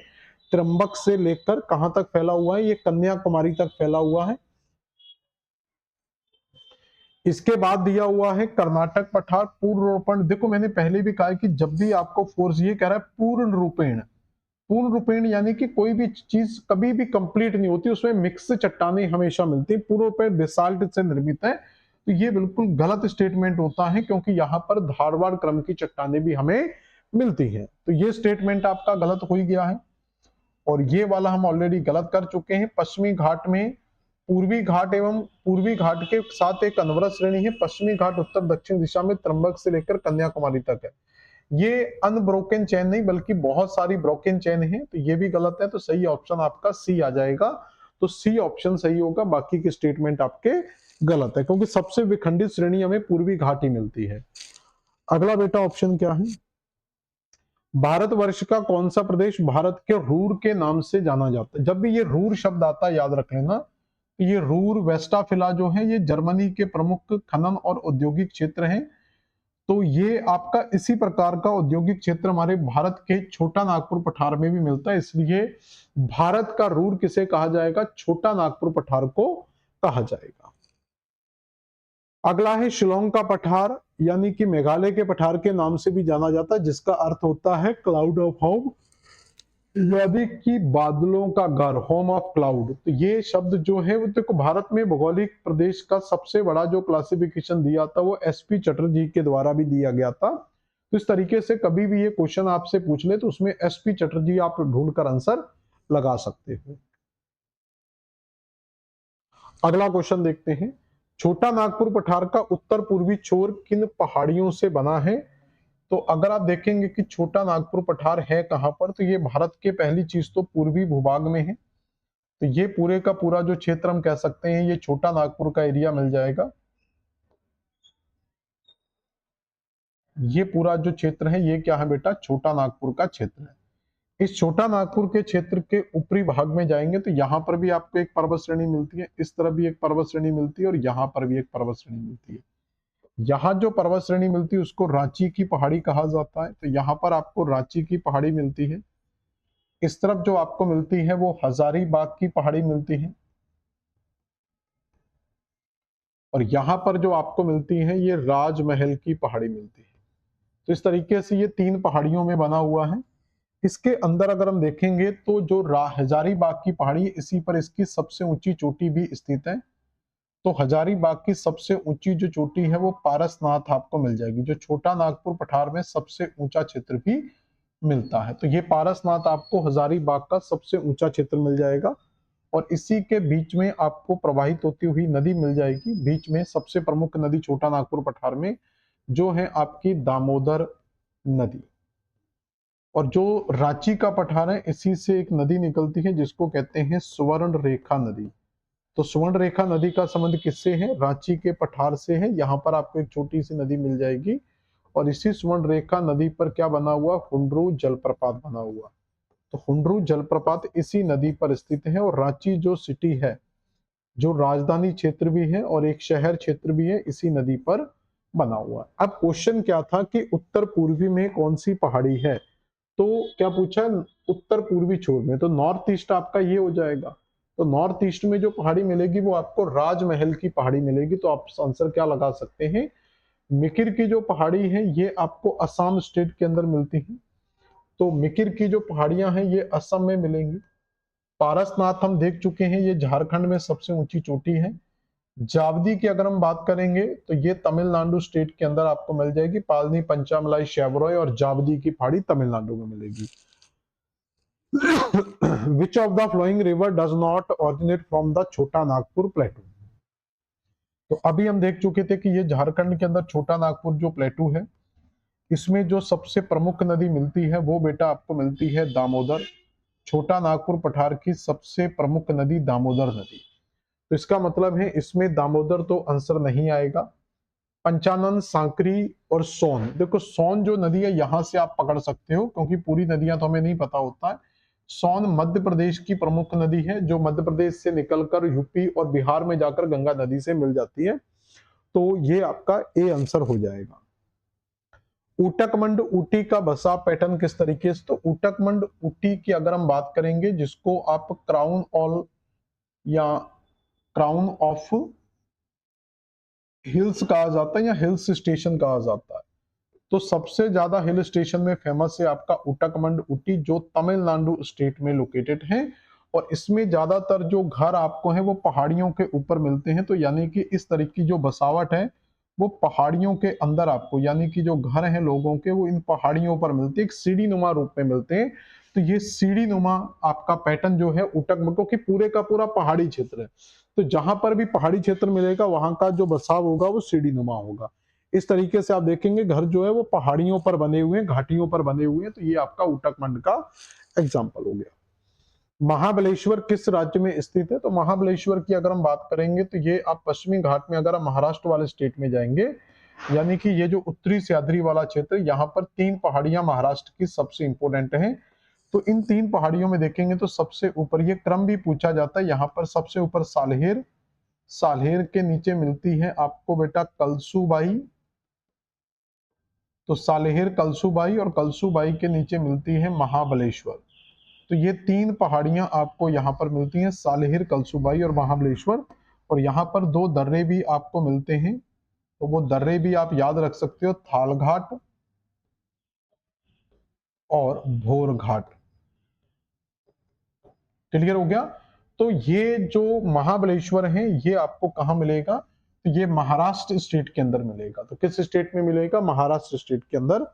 Speaker 1: त्र्यंबक से लेकर कहां तक फैला हुआ है? ये कन्याकुमारी तक फैला हुआ है। इसके बाद दिया हुआ है कर्नाटक पठार पूर्ण रूपेण। देखो मैंने पहले भी कहा कि जब भी आपको फोर्स, ये कह रहा है पूर्ण रूपेण, पूर्ण रूपेण यानी कि कोई भी चीज कभी भी कंप्लीट नहीं होती, उसमें मिक्स चट्टानें हमेशा मिलती है। पूर्ण रूपेण बेसाल्ट से निर्मित है। तो ये बिल्कुल गलत स्टेटमेंट होता है, क्योंकि यहाँ पर धारवाड़ क्रम की चट्टानें भी हमें मिलती हैं। तो ये स्टेटमेंट आपका गलत हो ही गया है। और ये वाला हम ऑलरेडी गलत कर चुके हैं। पश्चिमी घाट में पूर्वी घाट एवं पूर्वी घाट के साथ एक अनवरत श्रेणी है। पश्चिमी घाट उत्तर दक्षिण दिशा में त्र्यंबक से लेकर कन्याकुमारी तक है। ये अनब्रोकन चेन नहीं बल्कि बहुत सारी ब्रोकन चेन है। तो ये भी गलत है। तो सही ऑप्शन आपका सी आ जाएगा। तो सी ऑप्शन सही होगा, बाकी के स्टेटमेंट आपके गलत है, क्योंकि सबसे विखंडित श्रेणी हमें पूर्वी घाट ही मिलती है। अगला बेटा ऑप्शन क्या है? भारतवर्ष का कौन सा प्रदेश भारत के रूर के नाम से जाना जाता है? जब भी ये रूर शब्द आता है याद रख लेना। ये रूर वेस्टाफिला जो है ये जर्मनी के प्रमुख खनन और औद्योगिक क्षेत्र हैं। तो ये आपका इसी प्रकार का औद्योगिक क्षेत्र हमारे भारत के छोटा नागपुर पठार में भी मिलता है। इसलिए भारत का रूर किसे कहा जाएगा? छोटा नागपुर पठार को कहा जाएगा। अगला है शिलोंग का पठार, यानी कि मेघालय के पठार के नाम से भी जाना जाता है, जिसका अर्थ होता है क्लाउड ऑफ होम, यानी कि बादलों का घर, होम ऑफ क्लाउड। तो ये शब्द जो है वो देखो भारत में भौगोलिक प्रदेश का सबसे बड़ा जो क्लासिफिकेशन दिया था वो एसपी चटर्जी के द्वारा भी दिया गया था। तो इस तरीके से कभी भी ये क्वेश्चन आपसे पूछ ले तो उसमें एसपी चटर्जी आप ढूंढकर आंसर लगा सकते हो। अगला क्वेश्चन देखते हैं। छोटा नागपुर पठार का उत्तर पूर्वी छोर किन पहाड़ियों से बना है? तो अगर आप देखेंगे कि छोटा नागपुर पठार है कहां पर, तो ये भारत के पहली चीज तो पूर्वी भूभाग में है। तो ये पूरे का पूरा जो क्षेत्र हम कह सकते हैं ये छोटा नागपुर का एरिया मिल जाएगा। ये पूरा जो क्षेत्र है ये क्या है बेटा, छोटा नागपुर का क्षेत्र है। इस छोटा नागपुर के क्षेत्र के ऊपरी भाग में जाएंगे तो यहाँ पर भी आपको एक पर्वत श्रेणी मिलती है, इस तरफ भी एक पर्वत श्रेणी मिलती है और यहाँ पर भी एक पर्वत श्रेणी मिलती है। यहाँ जो पर्वत श्रेणी मिलती है उसको रांची की पहाड़ी कहा जाता है। तो यहाँ पर आपको रांची की पहाड़ी मिलती है। इस तरफ जो आपको मिलती है वो हजारीबाग की पहाड़ी मिलती है और यहाँ पर जो आपको मिलती है ये राजमहल की पहाड़ी मिलती है। तो इस तरीके से ये 3 पहाड़ियों में बना हुआ है। इसके अंदर अगर हम देखेंगे तो जो हजारीबाग की पहाड़ी, इसी पर इसकी सबसे ऊंची चोटी भी स्थित है। तो हजारीबाग की सबसे ऊंची जो चोटी है वो पारसनाथ आपको मिल जाएगी, जो छोटा नागपुर पठार में सबसे ऊंचा क्षेत्र भी मिलता है। तो ये पारसनाथ आपको हजारीबाग का सबसे ऊंचा क्षेत्र मिल जाएगा और इसी के बीच में आपको प्रवाहित होती हुई नदी मिल जाएगी। बीच में सबसे प्रमुख नदी छोटा नागपुर पठार में जो है आपकी दामोदर नदी। और जो रांची का पठार है इसी से एक नदी निकलती है जिसको कहते हैं स्वर्ण रेखा नदी। तो स्वर्ण रेखा नदी का संबंध किससे है? रांची के पठार से है। यहाँ पर आपको एक छोटी सी नदी मिल जाएगी और इसी स्वर्ण रेखा नदी पर क्या बना हुआ, हुंडरू जलप्रपात बना हुआ। तो हुंडरू जलप्रपात इसी नदी पर स्थित है और रांची जो सिटी है, जो राजधानी क्षेत्र भी है और एक शहर क्षेत्र भी है, इसी नदी पर बना हुआ है। अब क्वेश्चन क्या था कि उत्तर पूर्वी में कौन सी पहाड़ी है? तो क्या पूछा, उत्तर पूर्वी छोर में, तो नॉर्थ ईस्ट आपका ये हो जाएगा। तो नॉर्थ ईस्ट में जो पहाड़ी मिलेगी वो आपको राजमहल की पहाड़ी मिलेगी। तो आप आंसर क्या लगा सकते हैं, मिकिर की जो पहाड़ी है ये आपको असम स्टेट के अंदर मिलती है। तो मिकिर की जो पहाड़ियां हैं ये असम में मिलेंगी। पारसनाथ हम देख चुके हैं, ये झारखंड में सबसे ऊंची चोटी है। जावदी की अगर हम बात करेंगे तो ये तमिलनाडु स्टेट के अंदर आपको मिल जाएगी। पालनी, पंचामलाई, शेवरॉय और जावदी की पहाड़ी तमिलनाडु में मिलेगी। Which of the flowing river does not originate from the छोटा नागपुर प्लेटू? तो अभी हम देख चुके थे कि ये झारखंड के अंदर छोटा नागपुर जो प्लेटू है इसमें जो सबसे प्रमुख नदी मिलती है वो बेटा आपको मिलती है दामोदर। छोटा नागपुर पठार की सबसे प्रमुख नदी दामोदर नदी। तो इसका मतलब है इसमें दामोदर तो आंसर नहीं आएगा। पंचानन, सांकरी और सोन, देखो सोन जो नदी है यहां से आप पकड़ सकते हो क्योंकि पूरी नदियां तो हमें नहीं पता होता है। सोन मध्य प्रदेश की प्रमुख नदी है जो मध्य प्रदेश से निकलकर यूपी और बिहार में जाकर गंगा नदी से मिल जाती है। तो ये आपका ए आंसर हो जाएगा। ऊटकमंड ऊटी का बसा पैटर्न किस तरीके से? तो ऊटकमंड ऊटी की अगर हम बात करेंगे जिसको आप क्राउन ऑल या क्राउन ऑफ हिल्स कहा जाता है या हिल्स स्टेशन कहा जाता है। तो सबसे ज्यादा हिल स्टेशन में फेमस है आपका ऊटकमंड ऊटी जो तमिलनाडु स्टेट में लोकेटेड है और इसमें ज्यादातर जो घर आपको है वो पहाड़ियों के ऊपर मिलते हैं। तो यानी कि इस तरह की जो बसावट है वो पहाड़ियों के अंदर आपको, यानी कि जो घर हैं लोगों के वो इन पहाड़ियों पर मिलते हैं, एक सीढ़ी नुमा रूप में मिलते हैं। तो ये सीढ़ी नुमा आपका पैटर्न जो है ऊटकमंड की पूरे का पूरा पहाड़ी क्षेत्र है। तो जहां पर भी पहाड़ी क्षेत्र मिलेगा वहां का जो बसाव होगा वो सीढ़ी नुमा होगा। इस तरीके से आप देखेंगे घर जो है वो पहाड़ियों पर बने हुए हैं, घाटियों पर बने हुए हैं। तो ये आपका ऊटकमंड का एग्जाम्पल हो गया। महाबलेश्वर किस राज्य में स्थित है? तो महाबलेश्वर की अगर हम बात करेंगे तो ये आप पश्चिमी घाट में, अगर हम महाराष्ट्र वाले स्टेट में जाएंगे, यानी कि ये जो उत्तरी सह्याद्री वाला क्षेत्र, यहाँ पर 3 पहाड़ियां महाराष्ट्र की सबसे इंपोर्टेंट हैं। तो इन 3 पहाड़ियों में देखेंगे तो सबसे ऊपर, ये क्रम भी पूछा जाता है, यहाँ पर सबसे ऊपर साल्हेर, साल्हेर के नीचे मिलती है आपको बेटा कलसूबाई। तो साल्हेर, कलसूबाई और कलसूबाई के नीचे मिलती है महाबलेश्वर। तो ये 3 पहाड़ियां आपको यहाँ पर मिलती हैं, साल्हेर, कलसूबाई और महाबलेश्वर। और यहाँ पर 2 दर्रे भी आपको मिलते हैं। तो वो दर्रे भी आप याद रख सकते हो, थालघाट और भोरघाट। क्लियर हो गया? तो ये जो महाबलेश्वर है ये आपको कहाँ मिलेगा? तो ये महाराष्ट्र स्टेट के अंदर मिलेगा। तो किस स्टेट में मिलेगा? महाराष्ट्र स्टेट के अंदर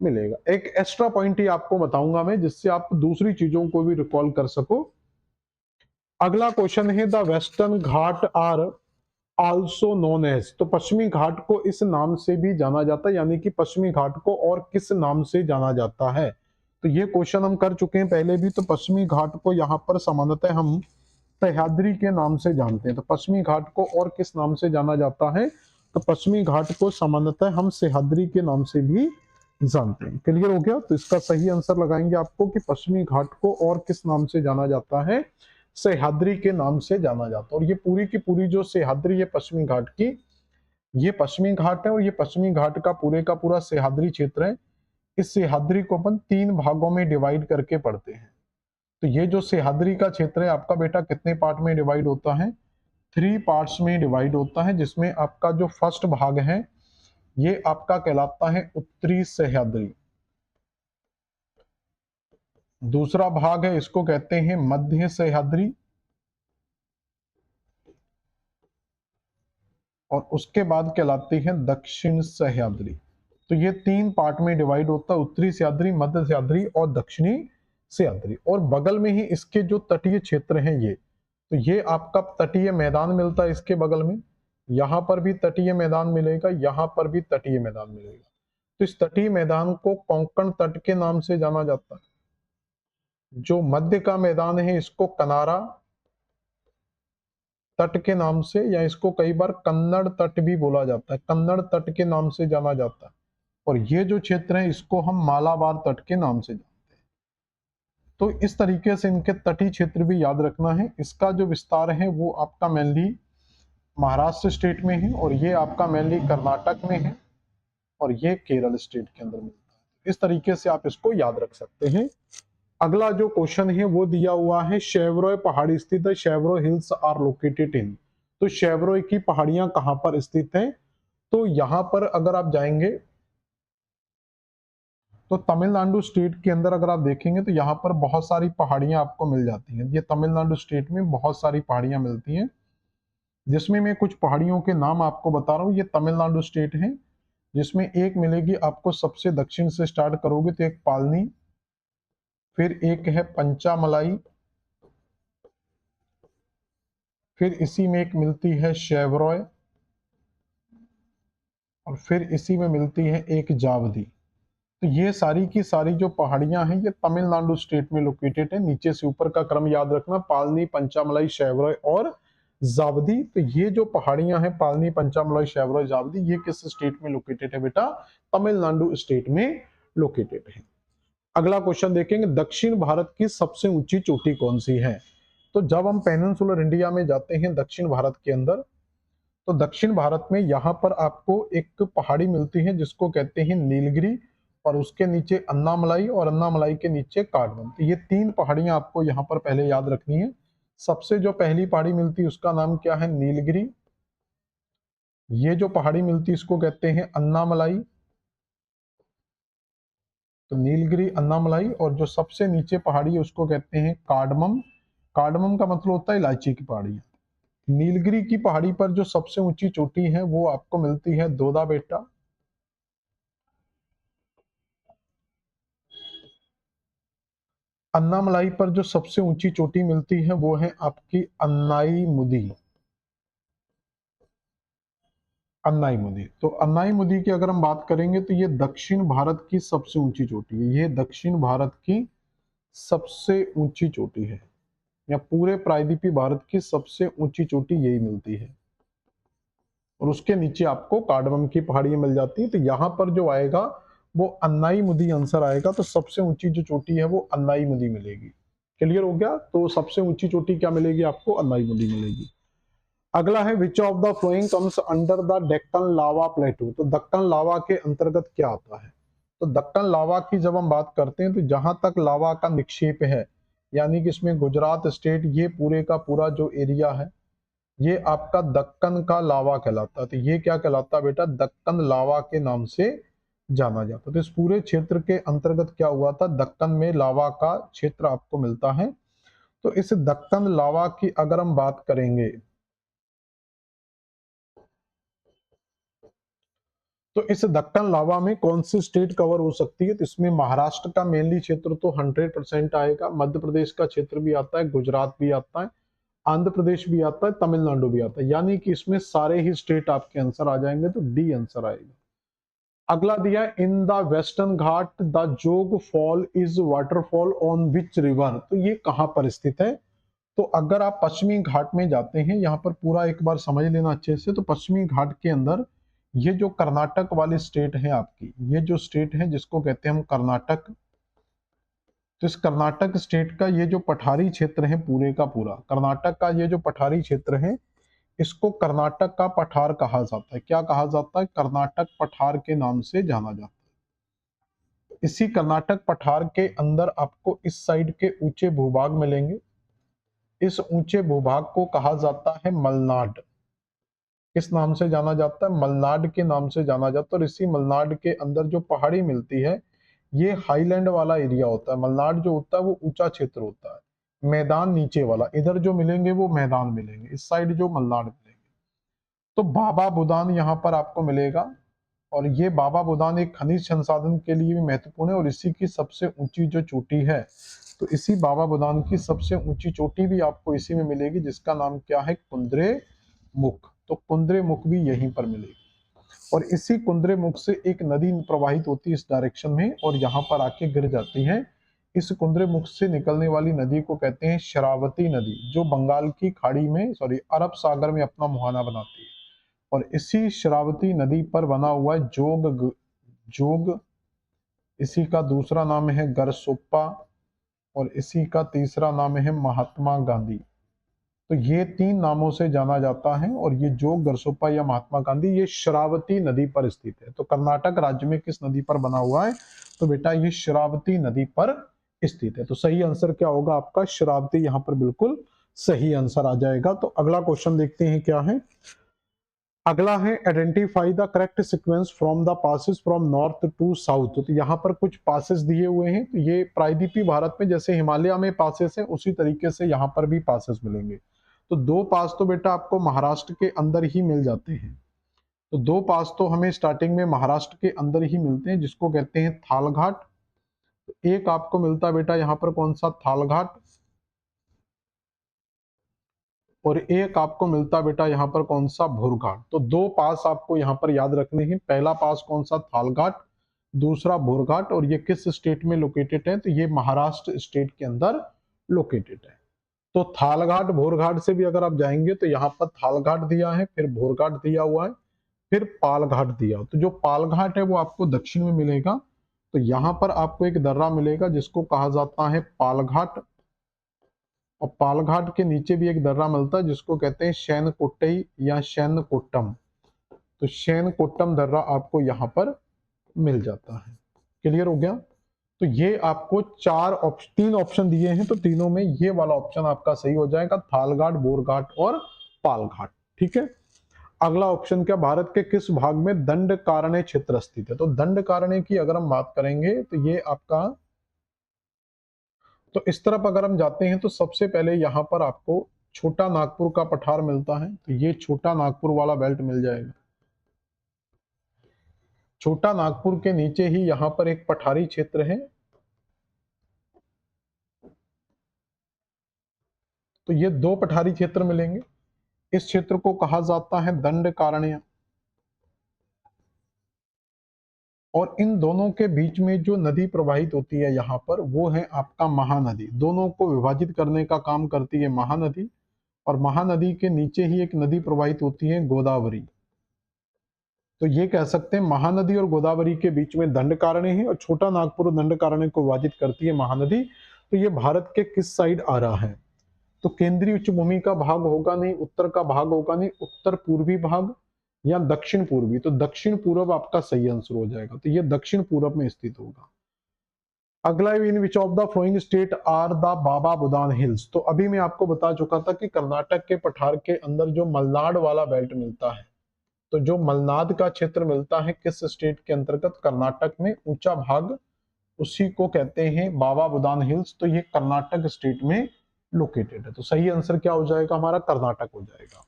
Speaker 1: मिलेगा। एक एक्स्ट्रा पॉइंट ही आपको बताऊंगा मैं जिससे आप दूसरी चीजों को भी रिकॉल कर सको। अगला क्वेश्चन है the western Ghat are also known as, तो पश्चिमी घाट को इस नाम से भी जाना जाता है, यानी कि पश्चिमी घाट को और किस नाम से जाना जाता है। तो ये क्वेश्चन हम कर चुके हैं पहले भी। तो पश्चिमी घाट को यहाँ पर सामान्यतः हम सह्याद्री के नाम से जानते हैं। तो पश्चिमी घाट को और किस नाम से जाना जाता है, तो पश्चिमी घाट को सामान्यतः हम सह्याद्री के नाम से भी जानते हैं। क्लियर हो गया। तो इसका सही आंसर लगाएंगे आपको कि पश्चिमी घाट को और किस नाम से जाना जाता है, सह्याद्री के नाम से जाना जाता है। और ये पूरी की पूरी जो सह्याद्री है पश्चिमी घाट की, ये पश्चिमी घाट है और ये पश्चिमी घाट का पूरा सह्याद्री क्षेत्र है। इस सह्याद्री को अपन 3 भागों में डिवाइड करके पढ़ते हैं। तो ये जो सह्याद्री का क्षेत्र है आपका बेटा कितने पार्ट में डिवाइड होता है, 3 पार्ट्स में डिवाइड होता है, जिसमें आपका जो फर्स्ट भाग है ये आपका कहलाता है उत्तरी सह्याद्री। दूसरा भाग है इसको कहते हैं मध्य सह्याद्री, और उसके बाद कहलाती है दक्षिण सह्याद्री। तो ये 3 पार्ट में डिवाइड होता है, उत्तरी सह्याद्री, मध्य सह्याद्री और दक्षिणी सह्याद्री। और बगल में ही इसके जो तटीय क्षेत्र हैं ये, तो ये आपका तटीय मैदान मिलता है इसके बगल में, यहाँ पर भी तटीय मैदान मिलेगा, यहाँ पर भी तटीय मैदान मिलेगा। तो इस तटीय मैदान को कोंकण तट के नाम से जाना जाता है। जो मध्य का मैदान है इसको कनारा तट के नाम से, या इसको कई बार कन्नड़ तट भी बोला जाता है, कन्नड़ तट के नाम से जाना जाता है। और ये जो क्षेत्र है इसको हम मालाबार तट के नाम से जानते हैं। तो इस तरीके से इनके तटीय क्षेत्र भी याद रखना है। इसका जो विस्तार है वो आपका मेनली महाराष्ट्र स्टेट में है, और ये आपका मेनली कर्नाटक में है, और ये केरल स्टेट के अंदर मिलता है। इस तरीके से आप इसको याद रख सकते हैं। अगला जो क्वेश्चन है वो दिया हुआ है, शेवरॉय पहाड़ी स्थित है, Shevaroy hills are located in. तो शेवरॉय की पहाड़ियां कहां पर स्थित हैं, तो यहां पर अगर आप जाएंगे तो तमिलनाडु स्टेट के अंदर अगर आप देखेंगे तो यहाँ पर बहुत सारी पहाड़ियां आपको मिल जाती हैं। ये तमिलनाडु स्टेट में बहुत सारी पहाड़ियां मिलती हैं, जिसमें मैं कुछ पहाड़ियों के नाम आपको बता रहा हूँ। ये तमिलनाडु स्टेट है, जिसमें एक मिलेगी आपको सबसे दक्षिण से स्टार्ट करोगे तो एक पालनी, फिर एक है पंचामलाई, फिर इसी में एक मिलती है शेवरॉय, और फिर इसी में मिलती है एक जावदी। तो ये सारी की सारी जो पहाड़ियां हैं ये तमिलनाडु स्टेट में लोकेटेड है। नीचे से ऊपर का क्रम याद रखना, पालनी, पंचामलाई, शेवरॉय और जावदी। तो ये जो पहाड़ियां हैं पालनी, पंचामलाई, शेवरॉय, जावदी, ये किस स्टेट में लोकेटेड है बेटा, तमिलनाडु स्टेट में लोकेटेड है। अगला क्वेश्चन देखेंगे, दक्षिण भारत की सबसे ऊंची चोटी कौन सी है। तो जब हम पेनिनसुलर इंडिया में जाते हैं दक्षिण भारत के अंदर, तो दक्षिण भारत में यहाँ पर आपको एक पहाड़ी मिलती है जिसको कहते हैं नीलगिरी, और उसके नीचे अन्नामलाई, और अन्नामलाई के नीचे काठमांडू। तो ये 3 पहाड़ियां आपको यहाँ पर पहले याद रखनी है। सबसे जो पहली पहाड़ी मिलती है उसका नाम क्या है, नीलगिरी। ये जो पहाड़ी मिलती है इसको कहते हैं अन्नामलाई। तो नीलगिरी, अन्नामलाई, और जो सबसे नीचे पहाड़ी है उसको कहते हैं कार्डमम। कार्डमम का मतलब होता है इलायची की पहाड़ी। नीलगिरी की पहाड़ी पर जो सबसे ऊंची चोटी है वो आपको मिलती है दोदा बेटा। अन्नामलाई पर जो सबसे ऊंची चोटी मिलती है वो है आपकी अन्नाई मुदी। अन्नाई मुदी, तो अन्नाई मुदी की अगर हम बात करेंगे तो ये दक्षिण भारत की सबसे ऊंची चोटी है। ये दक्षिण भारत की सबसे ऊंची चोटी है, या पूरे प्रायद्वीपीय भारत की सबसे ऊंची चोटी यही मिलती है। और उसके नीचे आपको कार्डमम की पहाड़ियां मिल जाती है। तो यहाँ पर जो आएगा वो अन्नाई मुदी आंसर आएगा। तो सबसे ऊंची जो चोटी है वो अन्नाई मुदी मिलेगी। क्लियर हो गया। तो सबसे ऊंची चोटी क्या मिलेगी आपको, अन्नाई मुदी मिलेगी। अगला है, which of the flowing comes under the Deccan लावा प्लेटू। तो दक्कन लावा के अंतर्गत क्या आता है, तो दक्कन लावा की जब हम बात करते हैं तो जहां तक लावा का निक्षेप है, यानी कि इसमें गुजरात स्टेट, ये पूरे का पूरा जो एरिया है ये आपका दक्कन का लावा कहलाता है। तो ये क्या कहलाता है बेटा, दक्कन लावा के नाम से जाना जाता है। तो इस पूरे क्षेत्र के अंतर्गत क्या हुआ था, दक्कन में लावा का क्षेत्र आपको मिलता है। तो इस दक्कन लावा की अगर हम बात करेंगे तो इस दक्कन लावा में कौन सी स्टेट कवर हो सकती है, तो इसमें महाराष्ट्र का मेनली क्षेत्र तो 100% आएगा, मध्य प्रदेश का क्षेत्र भी आता है, गुजरात भी आता है, आंध्र प्रदेश भी आता है, तमिलनाडु भी आता है, यानी कि इसमें सारे ही स्टेट आपके आंसर आ जाएंगे, तो डी आंसर आएगा। अगला दिया, in the western ghat the Jog fall is waterfall on which river, तो ये कहां पर स्थित है? तो अगर आप पश्चिमी घाट में जाते हैं, यहाँ पर पूरा एक बार समझ लेना अच्छे से, तो पश्चिमी घाट के अंदर ये जो कर्नाटक वाली स्टेट है आपकी, ये जो स्टेट है जिसको कहते हैं हम कर्नाटक, तो इस कर्नाटक स्टेट का ये जो पठारी क्षेत्र है, पूरे का पूरा कर्नाटक का ये जो पठारी क्षेत्र है, इसको कर्नाटक का पठार कहा जाता है। क्या कहा जाता है? कर्नाटक पठार के नाम से जाना जाता है। इसी कर्नाटक पठार के अंदर आपको इस साइड के ऊंचे भूभाग मिलेंगे। इस ऊंचे भूभाग को कहा जाता है मलनाड। किस नाम से जाना जाता है? मलनाड के नाम से जाना जाता है। और इसी मलनाड के अंदर जो पहाड़ी मिलती है, ये हाईलैंड वाला एरिया होता है। मलनाड जो होता है वो ऊंचा क्षेत्र होता है, मैदान नीचे वाला। इधर जो मिलेंगे वो मैदान मिलेंगे, इस साइड जो मलनाड मिलेंगे। तो बाबा बुदान यहाँ पर आपको मिलेगा, और ये बाबा बुदान एक खनिज संसाधन के लिए भी महत्वपूर्ण है, और इसी की सबसे ऊंची जो चोटी है, तो इसी बाबा बुदान की सबसे ऊंची चोटी भी आपको इसी में मिलेगी, जिसका नाम क्या है? कुंद्रे मुख। तो कुंद्रे मुख भी यहीं पर मिलेगी, और इसी कुंद्रे मुख से एक नदी प्रवाहित होती है इस डायरेक्शन में, और यहाँ पर आके गिर जाती है। इस कुंद्रे मुख से निकलने वाली नदी को कहते हैं शरावती नदी, जो बंगाल की खाड़ी में, अरब सागर में अपना मुहाना बनाती है। और इसी शरावती नदी पर बना हुआ है जोग, इसी का दूसरा नाम है गरसोप्पा, और इसी का तीसरा नाम है महात्मा गांधी। तो ये तीन नामों से जाना जाता है, और ये जोग, गरसोप्पा या महात्मा गांधी, ये शरावती नदी पर स्थित है। तो कर्नाटक राज्य में किस नदी पर बना हुआ है? तो बेटा ये शरावती नदी पर स्थित है। तो सही आंसर क्या होगा आपका? शरावती यहाँ पर बिल्कुल सही आंसर आ जाएगा। तो अगला क्वेश्चन देखते हैं क्या है। अगला है, identify the correct sequence from the passes from north to south. तो यहाँ पर कुछ पासेस दिए हुए हैं, तो ये प्रायद्वीपीय भारत में जैसे हिमालय में पासेस है, उसी तरीके से यहाँ पर भी पासेस मिलेंगे। तो दो पास तो बेटा आपको महाराष्ट्र के अंदर ही मिल जाते हैं। तो दो पास तो हमें स्टार्टिंग में महाराष्ट्र के अंदर ही मिलते हैं, जिसको कहते हैं थालघाट। एक आपको मिलता है बेटा यहाँ पर कौन सा? थालघाट। और एक आपको मिलता बेटा यहाँ पर कौन सा? भुरघाट। तो दो पास आपको यहाँ पर याद रखने हैं। पहला पास कौन सा? थालघाट, दूसरा भुरघाट। और ये किस स्टेट में लोकेटेड है? तो ये महाराष्ट्र स्टेट के अंदर लोकेटेड है। तो थालघाट भोरघाट से भी अगर आप जाएंगे तो यहाँ पर थालघाट दिया है, फिर भोरघाट दिया हुआ है, फिर पालघाट दिया। तो जो पालघाट है वो आपको दक्षिण में मिलेगा। तो यहाँ पर आपको एक दर्रा मिलेगा जिसको कहा जाता है पालघाट, और पालघाट के नीचे भी एक दर्रा मिलता है जिसको कहते हैं शैनकोट्टई या शैनकोट्टम। तो शैनकोट्टम दर्रा आपको यहाँ पर मिल जाता है। क्लियर हो गया? तो ये आपको तीन ऑप्शन दिए हैं, तो तीनों में ये वाला ऑप्शन आपका सही हो जाएगा, थालघाट, बोरघाट और पालघाट। ठीक है। अगला ऑप्शन क्या? भारत के किस भाग में दंडकारण्य क्षेत्र स्थित है? तो दंडकारण्य की अगर हम बात करेंगे तो ये आपका, तो इस तरफ अगर हम जाते हैं तो सबसे पहले यहाँ पर आपको छोटा नागपुर का पठार मिलता है। तो ये छोटा नागपुर वाला बेल्ट मिल जाएगा। छोटा नागपुर के नीचे ही यहाँ पर एक पठारी क्षेत्र है। तो ये दो पठारी क्षेत्र मिलेंगे। इस क्षेत्र को कहा जाता है दंडकारण्य, और इन दोनों के बीच में जो नदी प्रवाहित होती है यहाँ पर, वो है आपका महानदी। दोनों को विभाजित करने का काम करती है महानदी, और महानदी के नीचे ही एक नदी प्रवाहित होती है गोदावरी। तो ये कह सकते हैं महानदी और गोदावरी के बीच में दंडकारण्य है, और छोटा नागपुर दंडकारण्य को विभाजित करती है महानदी। तो ये भारत के किस साइड आ रहा है? तो केंद्रीय उच्च भूमि का भाग होगा नहीं, उत्तर का भाग होगा नहीं, उत्तर पूर्वी भाग या दक्षिण पूर्वी। तो दक्षिण पूर्व आपका सही आंसर हो जाएगा। तो ये दक्षिण पूर्व में स्थित होगा। अगला, in which of the flowing state are the Baba Budan hills. तो अभी मैं आपको बता चुका था कि कर्नाटक के पठार के अंदर जो मलनाड वाला बेल्ट मिलता है, तो जो मलनाड का क्षेत्र मिलता है किस स्टेट के अंतर्गत? कर्नाटक में ऊंचा भाग, उसी को कहते हैं बाबा बुदान हिल्स। तो ये कर्नाटक स्टेट में लोकेटेड है। तो सही आंसर क्या हो जाएगा हमारा? कर्नाटक हो जाएगा।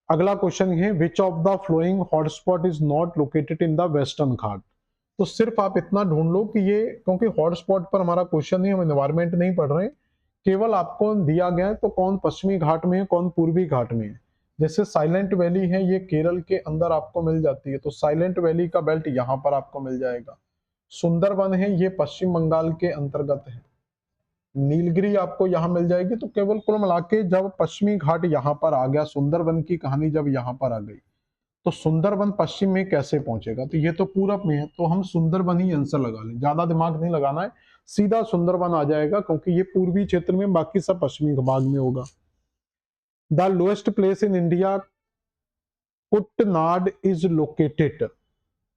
Speaker 1: अगला क्वेश्चन है, which of the following hotspot is not located in the western ghat. तो सिर्फ आप इतना ढूंढ लो कि ये, क्योंकि हॉटस्पॉट पर हमारा क्वेश्चन नहीं, हम एनवायरमेंट नहीं पढ़ रहे, केवल आपको दिया गया है तो कौन पश्चिमी घाट में है, कौन पूर्वी घाट में है। जैसे साइलेंट वैली है, ये केरल के अंदर आपको मिल जाती है, तो साइलेंट वैली का बेल्ट यहाँ पर आपको मिल जाएगा। सुंदरबन है, ये पश्चिम बंगाल के अंतर्गत है। नीलगिरी आपको यहाँ मिल जाएगी। तो केवल कुल मिला के जब पश्चिमी घाट यहाँ पर आ गया, सुंदरबन की कहानी जब यहाँ पर आ गई, तो सुंदरबन पश्चिम में कैसे पहुंचेगा, तो ये तो पूरब में है, तो हम सुंदरबन ही आंसर लगा लें, ज्यादा दिमाग नहीं लगाना है, सीधा सुंदरबन आ जाएगा, क्योंकि ये पूर्वी क्षेत्र में, बाकी सब पश्चिमी भाग में होगा। The lowest place in India Kuttanad is located.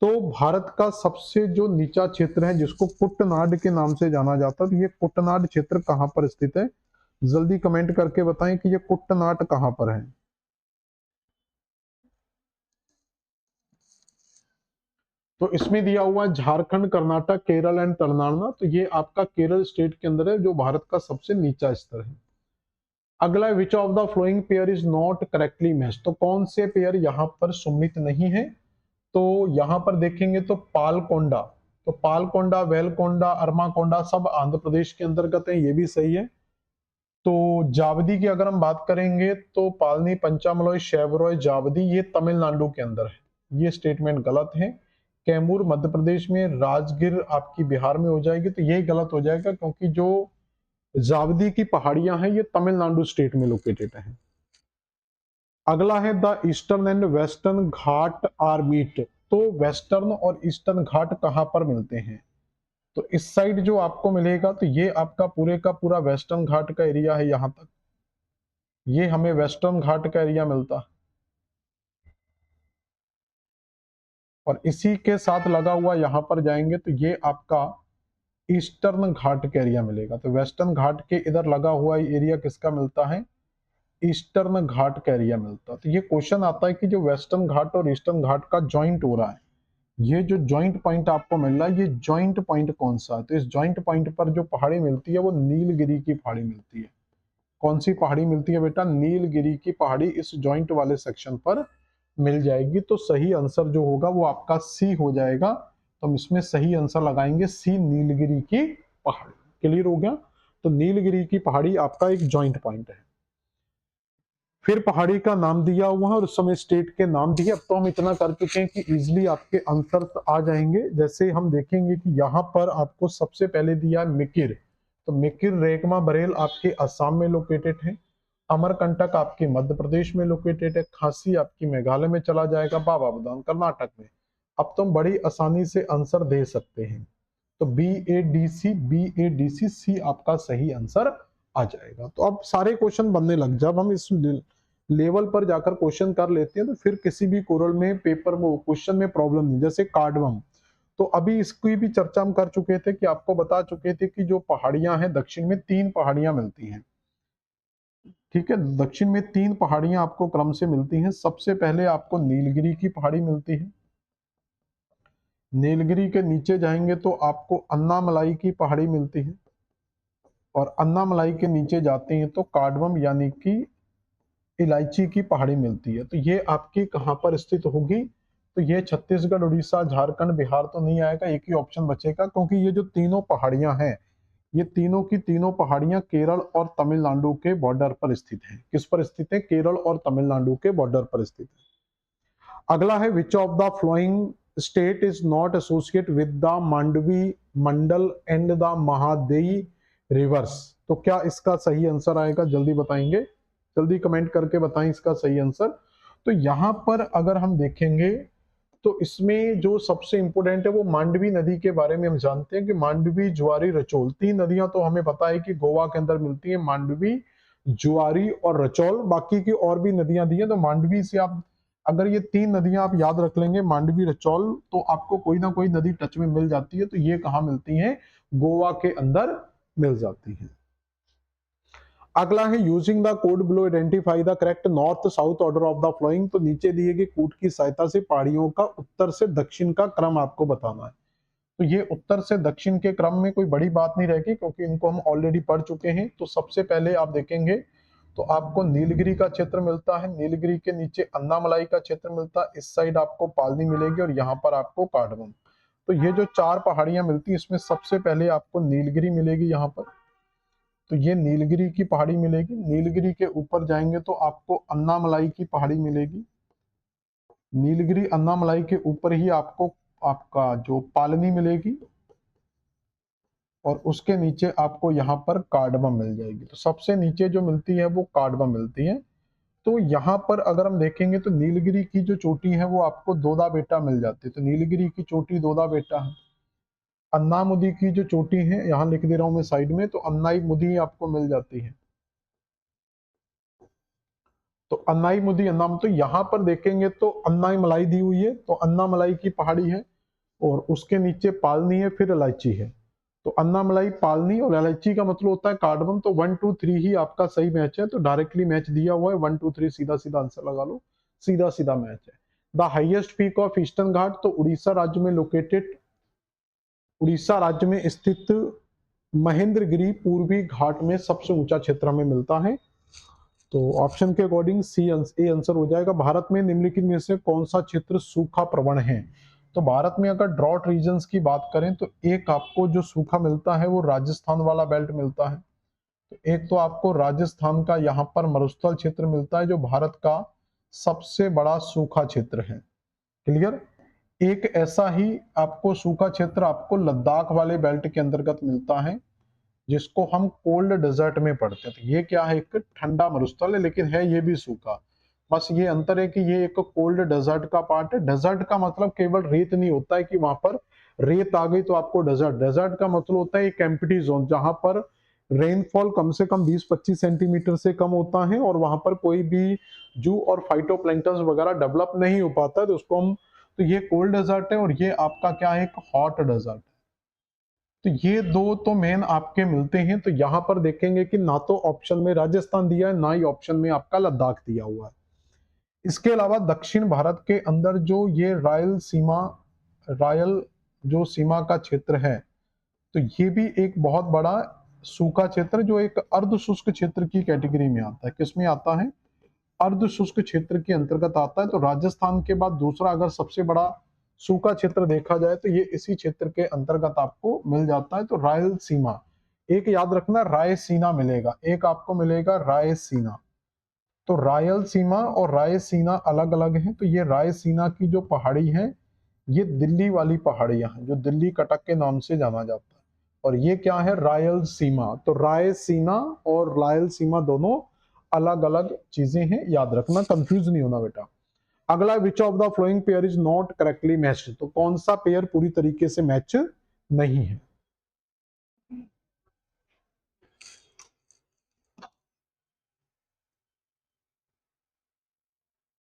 Speaker 1: तो भारत का सबसे जो नीचा क्षेत्र है जिसको कुटनाड के नाम से जाना जाता है, तो ये कुटनाड क्षेत्र कहां पर स्थित है, जल्दी कमेंट करके बताएं कि ये कुटनाड कहां पर है। तो इसमें दिया हुआ झारखंड, कर्नाटक, केरल एंड तमिलनाडु, तो ये आपका केरल स्टेट के अंदर है, जो भारत का सबसे नीचा स्तर है। अगला, विच of the flowing pair is not correctly match, तो कौन से पेयर यहाँ पर सुमित नहीं है, तो यहां पर देखेंगे तो पालकोंडा, तो पालकोंडा, वेलकोंडा, अरमाकोंडा सब आंध्र प्रदेश के अंतर्गत है, ये भी सही है। तो जावदी की अगर हम बात करेंगे तो पालनी, पंचामलोई, शेवरॉय, जावदी ये तमिलनाडु के अंदर है, ये स्टेटमेंट गलत है। कैमूर मध्य प्रदेश में, राजगिर आपकी बिहार में हो जाएगी, तो यही गलत हो जाएगा, क्योंकि जो जावदी की पहाड़ियां हैं ये तमिलनाडु स्टेट में लोकेटेड है। अगला है the eastern and western Ghat are meet, तो वेस्टर्न और ईस्टर्न घाट कहां पर मिलते हैं, तो इस साइड जो आपको मिलेगा, तो ये आपका पूरे का पूरा वेस्टर्न घाट का एरिया है, यहां तक ये हमें वेस्टर्न घाट का एरिया मिलता है, और इसी के साथ लगा हुआ यहां पर जाएंगे तो ये आपका ईस्टर्न घाट का एरिया मिलेगा। तो वेस्टर्न घाट के इधर लगा हुआ एरिया किसका मिलता है, ईस्टर्न घाट का एरिया मिलता है। तो ये क्वेश्चन आता है कि जो वेस्टर्न घाट और ईस्टर्न घाट का ज्वाइंट हो रहा है, ये जो जॉइंट पॉइंट आपको मिल रहा है, ये जॉइंट पॉइंट कौन सा है, तो इस जॉइंट पॉइंट पर जो पहाड़ी मिलती है वो नीलगिरी की पहाड़ी मिलती है। कौन सी पहाड़ी मिलती है बेटा, नीलगिरी की पहाड़ी इस जॉइंट वाले सेक्शन पर मिल जाएगी। तो सही आंसर जो होगा वो आपका सी हो जाएगा, तो हम इसमें सही आंसर लगाएंगे सी, नीलगिरी की पहाड़ी। क्लियर हो गया, तो नीलगिरी की पहाड़ी आपका एक जॉइंट पॉइंट है। फिर पहाड़ी का नाम दिया हुआ है और उस समय स्टेट के नाम दिए। अब तो हम इतना कर चुके हैं कि इजिली आपके आंसर आ जाएंगे। जैसे हम देखेंगे कि यहाँ पर आपको सबसे पहले दिया है मिकिर, तो मिकिर रेकमा बरेल आपके असम में लोकेटेड है, अमरकंटक आपके मध्य प्रदेश में लोकेटेड है, खासी आपकी मेघालय में चला जाएगा, बाबा बुदान कर्नाटक में। अब तो हम बड़ी आसानी से आंसर दे सकते हैं, तो बी ए डी सी आपका सही आंसर आ जाएगा। तो अब सारे क्वेश्चन बनने लग, जब हम इस लेवल पर जाकर क्वेश्चन कर लेते हैं तो फिर किसी भी कोरल में पेपर में क्वेश्चन में प्रॉब्लम नहीं। जैसे कार्डमम, तो अभी इसकी भी चर्चा हम कर चुके थे कि आपको बता चुके थे कि जो पहाड़ियां हैं दक्षिण में 3 पहाड़ियां मिलती हैं, ठीक है, दक्षिण में 3 पहाड़ियां आपको क्रम से मिलती हैं। सबसे पहले आपको नीलगिरी की पहाड़ी मिलती है, नीलगिरी के नीचे जाएंगे तो आपको अन्नामलाई की पहाड़ी मिलती है, और अन्नामलाई के नीचे जाते हैं तो कार्डमम यानी कि इलायची की पहाड़ी मिलती है। तो ये आपकी कहां पर स्थित होगी, तो ये छत्तीसगढ़, उड़ीसा, झारखंड, बिहार तो नहीं आएगा, एक ही ऑप्शन बचेगा, क्योंकि ये जो तीनों पहाड़ियां हैं ये तीनों की तीनों पहाड़ियां केरल और तमिलनाडु के बॉर्डर पर स्थित हैं। किस पर स्थित है, केरल और तमिलनाडु के बॉर्डर पर स्थित है। अगला है which of the flowing state is not associate with the Mandovi मंडल एंड द महादेई रिवर्स, तो क्या इसका सही आंसर आएगा, जल्दी बताएंगे, जल्दी कमेंट करके बताएं इसका सही आंसर। तो यहां पर अगर हम देखेंगे तो इसमें जो सबसे इंपोर्टेंट है वो मांडवी नदी के बारे में हम जानते हैं कि मांडवी, जुआरी, रचोल, 3 नदियां तो हमें पता है कि गोवा के अंदर मिलती है, मांडवी, जुआरी और रचौल। बाकी की और भी नदियां दी हैं, तो मांडवी से आप अगर ये 3 नदियां आप याद रख लेंगे, मांडवी, रचौल, तो आपको कोई ना कोई नदी टच में मिल जाती है। तो ये कहाँ मिलती है, गोवा के अंदर मिल जाती है। अगला है using the code below identify the correct north south order of the flowing, तो नीचे दिए गए कोड की सहायता से पहाड़ियों का उत्तर से दक्षिण का क्रम आपको बताना है। तो ये उत्तर से दक्षिण के क्रम में कोई बड़ी बात नहीं रहेगी, क्योंकि इनको हम ऑलरेडी पढ़ चुके हैं। तो सबसे पहले आप देखेंगे तो आपको नीलगिरी का क्षेत्र मिलता है, नीलगिरी के नीचे अन्नामलाई का क्षेत्र मिलता है, इस साइड आपको पालनी मिलेगी और यहाँ पर आपको कार्डमम। तो ये जो 4 पहाड़ियां मिलती है इसमें सबसे पहले आपको नीलगिरी मिलेगी यहाँ पर, तो ये नीलगिरी की पहाड़ी मिलेगी। नीलगिरी के ऊपर जाएंगे तो आपको अन्नामलाई की पहाड़ी मिलेगी। नीलगिरी अन्नामलाई के ऊपर ही आपको आपका जो पालनी मिलेगी, और उसके नीचे आपको यहाँ पर कार्डमम मिल जाएगी। तो सबसे नीचे जो मिलती है वो कार्डमम मिलती है। तो यहाँ पर अगर हम देखेंगे तो नीलगिरी की जो चोटी है वो आपको दोदा बेटा मिल जाती है। तो नीलगिरी की चोटी दोदा बेटा है। अन्नामुदी की जो चोटी है, यहाँ लिख दे रहा हूं मैं साइड में, तो अन्नाई मुदी आपको मिल जाती है। तो अन्नाई मुदी अन्नाम, तो यहाँ पर देखेंगे तो अन्नाई मलाई दी हुई है, तो अन्ना मलाई की पहाड़ी है, और उसके नीचे पालनी है, फिर इलायची है। तो अन्नामलाई, पालनी और इलायची का मतलब होता है कार्डमम। तो 1 2 3 ही आपका सही मैच है। तो डायरेक्टली मैच दिया हुआ है, 1 2 3 सीधा सीधा आंसर लगा लो, सीधा सीधा मैच है। The highest peak of eastern घाट, तो उड़ीसा राज्य में लोकेटेड, उड़ीसा राज्य में स्थित महेंद्रगिरी पूर्वी घाट में सबसे ऊंचा क्षेत्र में मिलता है। तो ऑप्शन के अकॉर्डिंग सी ए आंसर हो जाएगा। भारत में निम्नलिखित में से कौन सा क्षेत्र सूखा प्रवण है? तो भारत में अगर ड्रॉट रीजन्स की बात करें तो एक आपको जो सूखा मिलता है वो राजस्थान वाला बेल्ट मिलता है। तो एक तो आपको राजस्थान का यहाँ पर मरुस्थल क्षेत्र मिलता है जो भारत का सबसे बड़ा सूखा क्षेत्र है। क्लियर? एक ऐसा ही आपको सूखा क्षेत्र आपको लद्दाख वाले बेल्ट के अंतर्गत मिलता है, जिसको हम कोल्ड डेजर्ट में पढ़ते हैं। तो ये क्या है? एक ठंडा मरुस्थल है, लेकिन है ये भी सूखा। बस ये अंतर है कि ये एक कोल्ड डेजर्ट का पार्ट है। डेजर्ट का मतलब केवल रेत नहीं होता है कि वहां पर रेत आ गई तो आपको डेजर्ट। डेजर्ट का मतलब होता है एक एम्प्टी जोन, जहां पर रेनफॉल कम से कम 20-25 सेंटीमीटर से कम होता है, और वहां पर कोई भी जू और फाइटोप्लैंक्टन वगैरह डेवलप नहीं हो पाता है, तो उसको हम, तो ये कोल्ड डेजर्ट है, और ये आपका क्या है? एक हॉट डेजर्ट। तो ये दो तो मेन आपके मिलते हैं। तो यहां पर देखेंगे कि ना तो ऑप्शन में राजस्थान दिया है, ना ही ऑप्शन में आपका लद्दाख दिया हुआ है। इसके अलावा दक्षिण भारत के अंदर जो ये रायल सीमा, रायल जो सीमा का क्षेत्र है, तो ये भी एक बहुत बड़ा सूखा क्षेत्र, जो एक अर्ध शुष्क क्षेत्र की कैटेगरी में आता है। किसमें आता है? अर्ध शुष्क क्षेत्र के अंतर्गत आता है। तो राजस्थान के बाद दूसरा अगर सबसे बड़ा सूखा क्षेत्र देखा जाए तो ये इसी क्षेत्र के अंतर्गत आपको मिल जाता है। तो रायलसीमा, एक याद रखना रायसीना मिलेगा, एक आपको मिलेगा रायसीना। तो रायलसीमा और रायसीना अलग अलग है। तो ये रायसीना की जो पहाड़ी है, ये दिल्ली वाली पहाड़ियां हैं, जो दिल्ली कटक के नाम से जाना जाता है। और ये क्या है? रायलसीमा। तो रायसीना और रायलसीमा दोनों अलग अलग चीजें हैं, याद रखना, कंफ्यूज नहीं होना बेटा। अगला, विच of the flowing pair is not correctly matched, तो कौन सा पेयर पूरी तरीके से मैच नहीं है?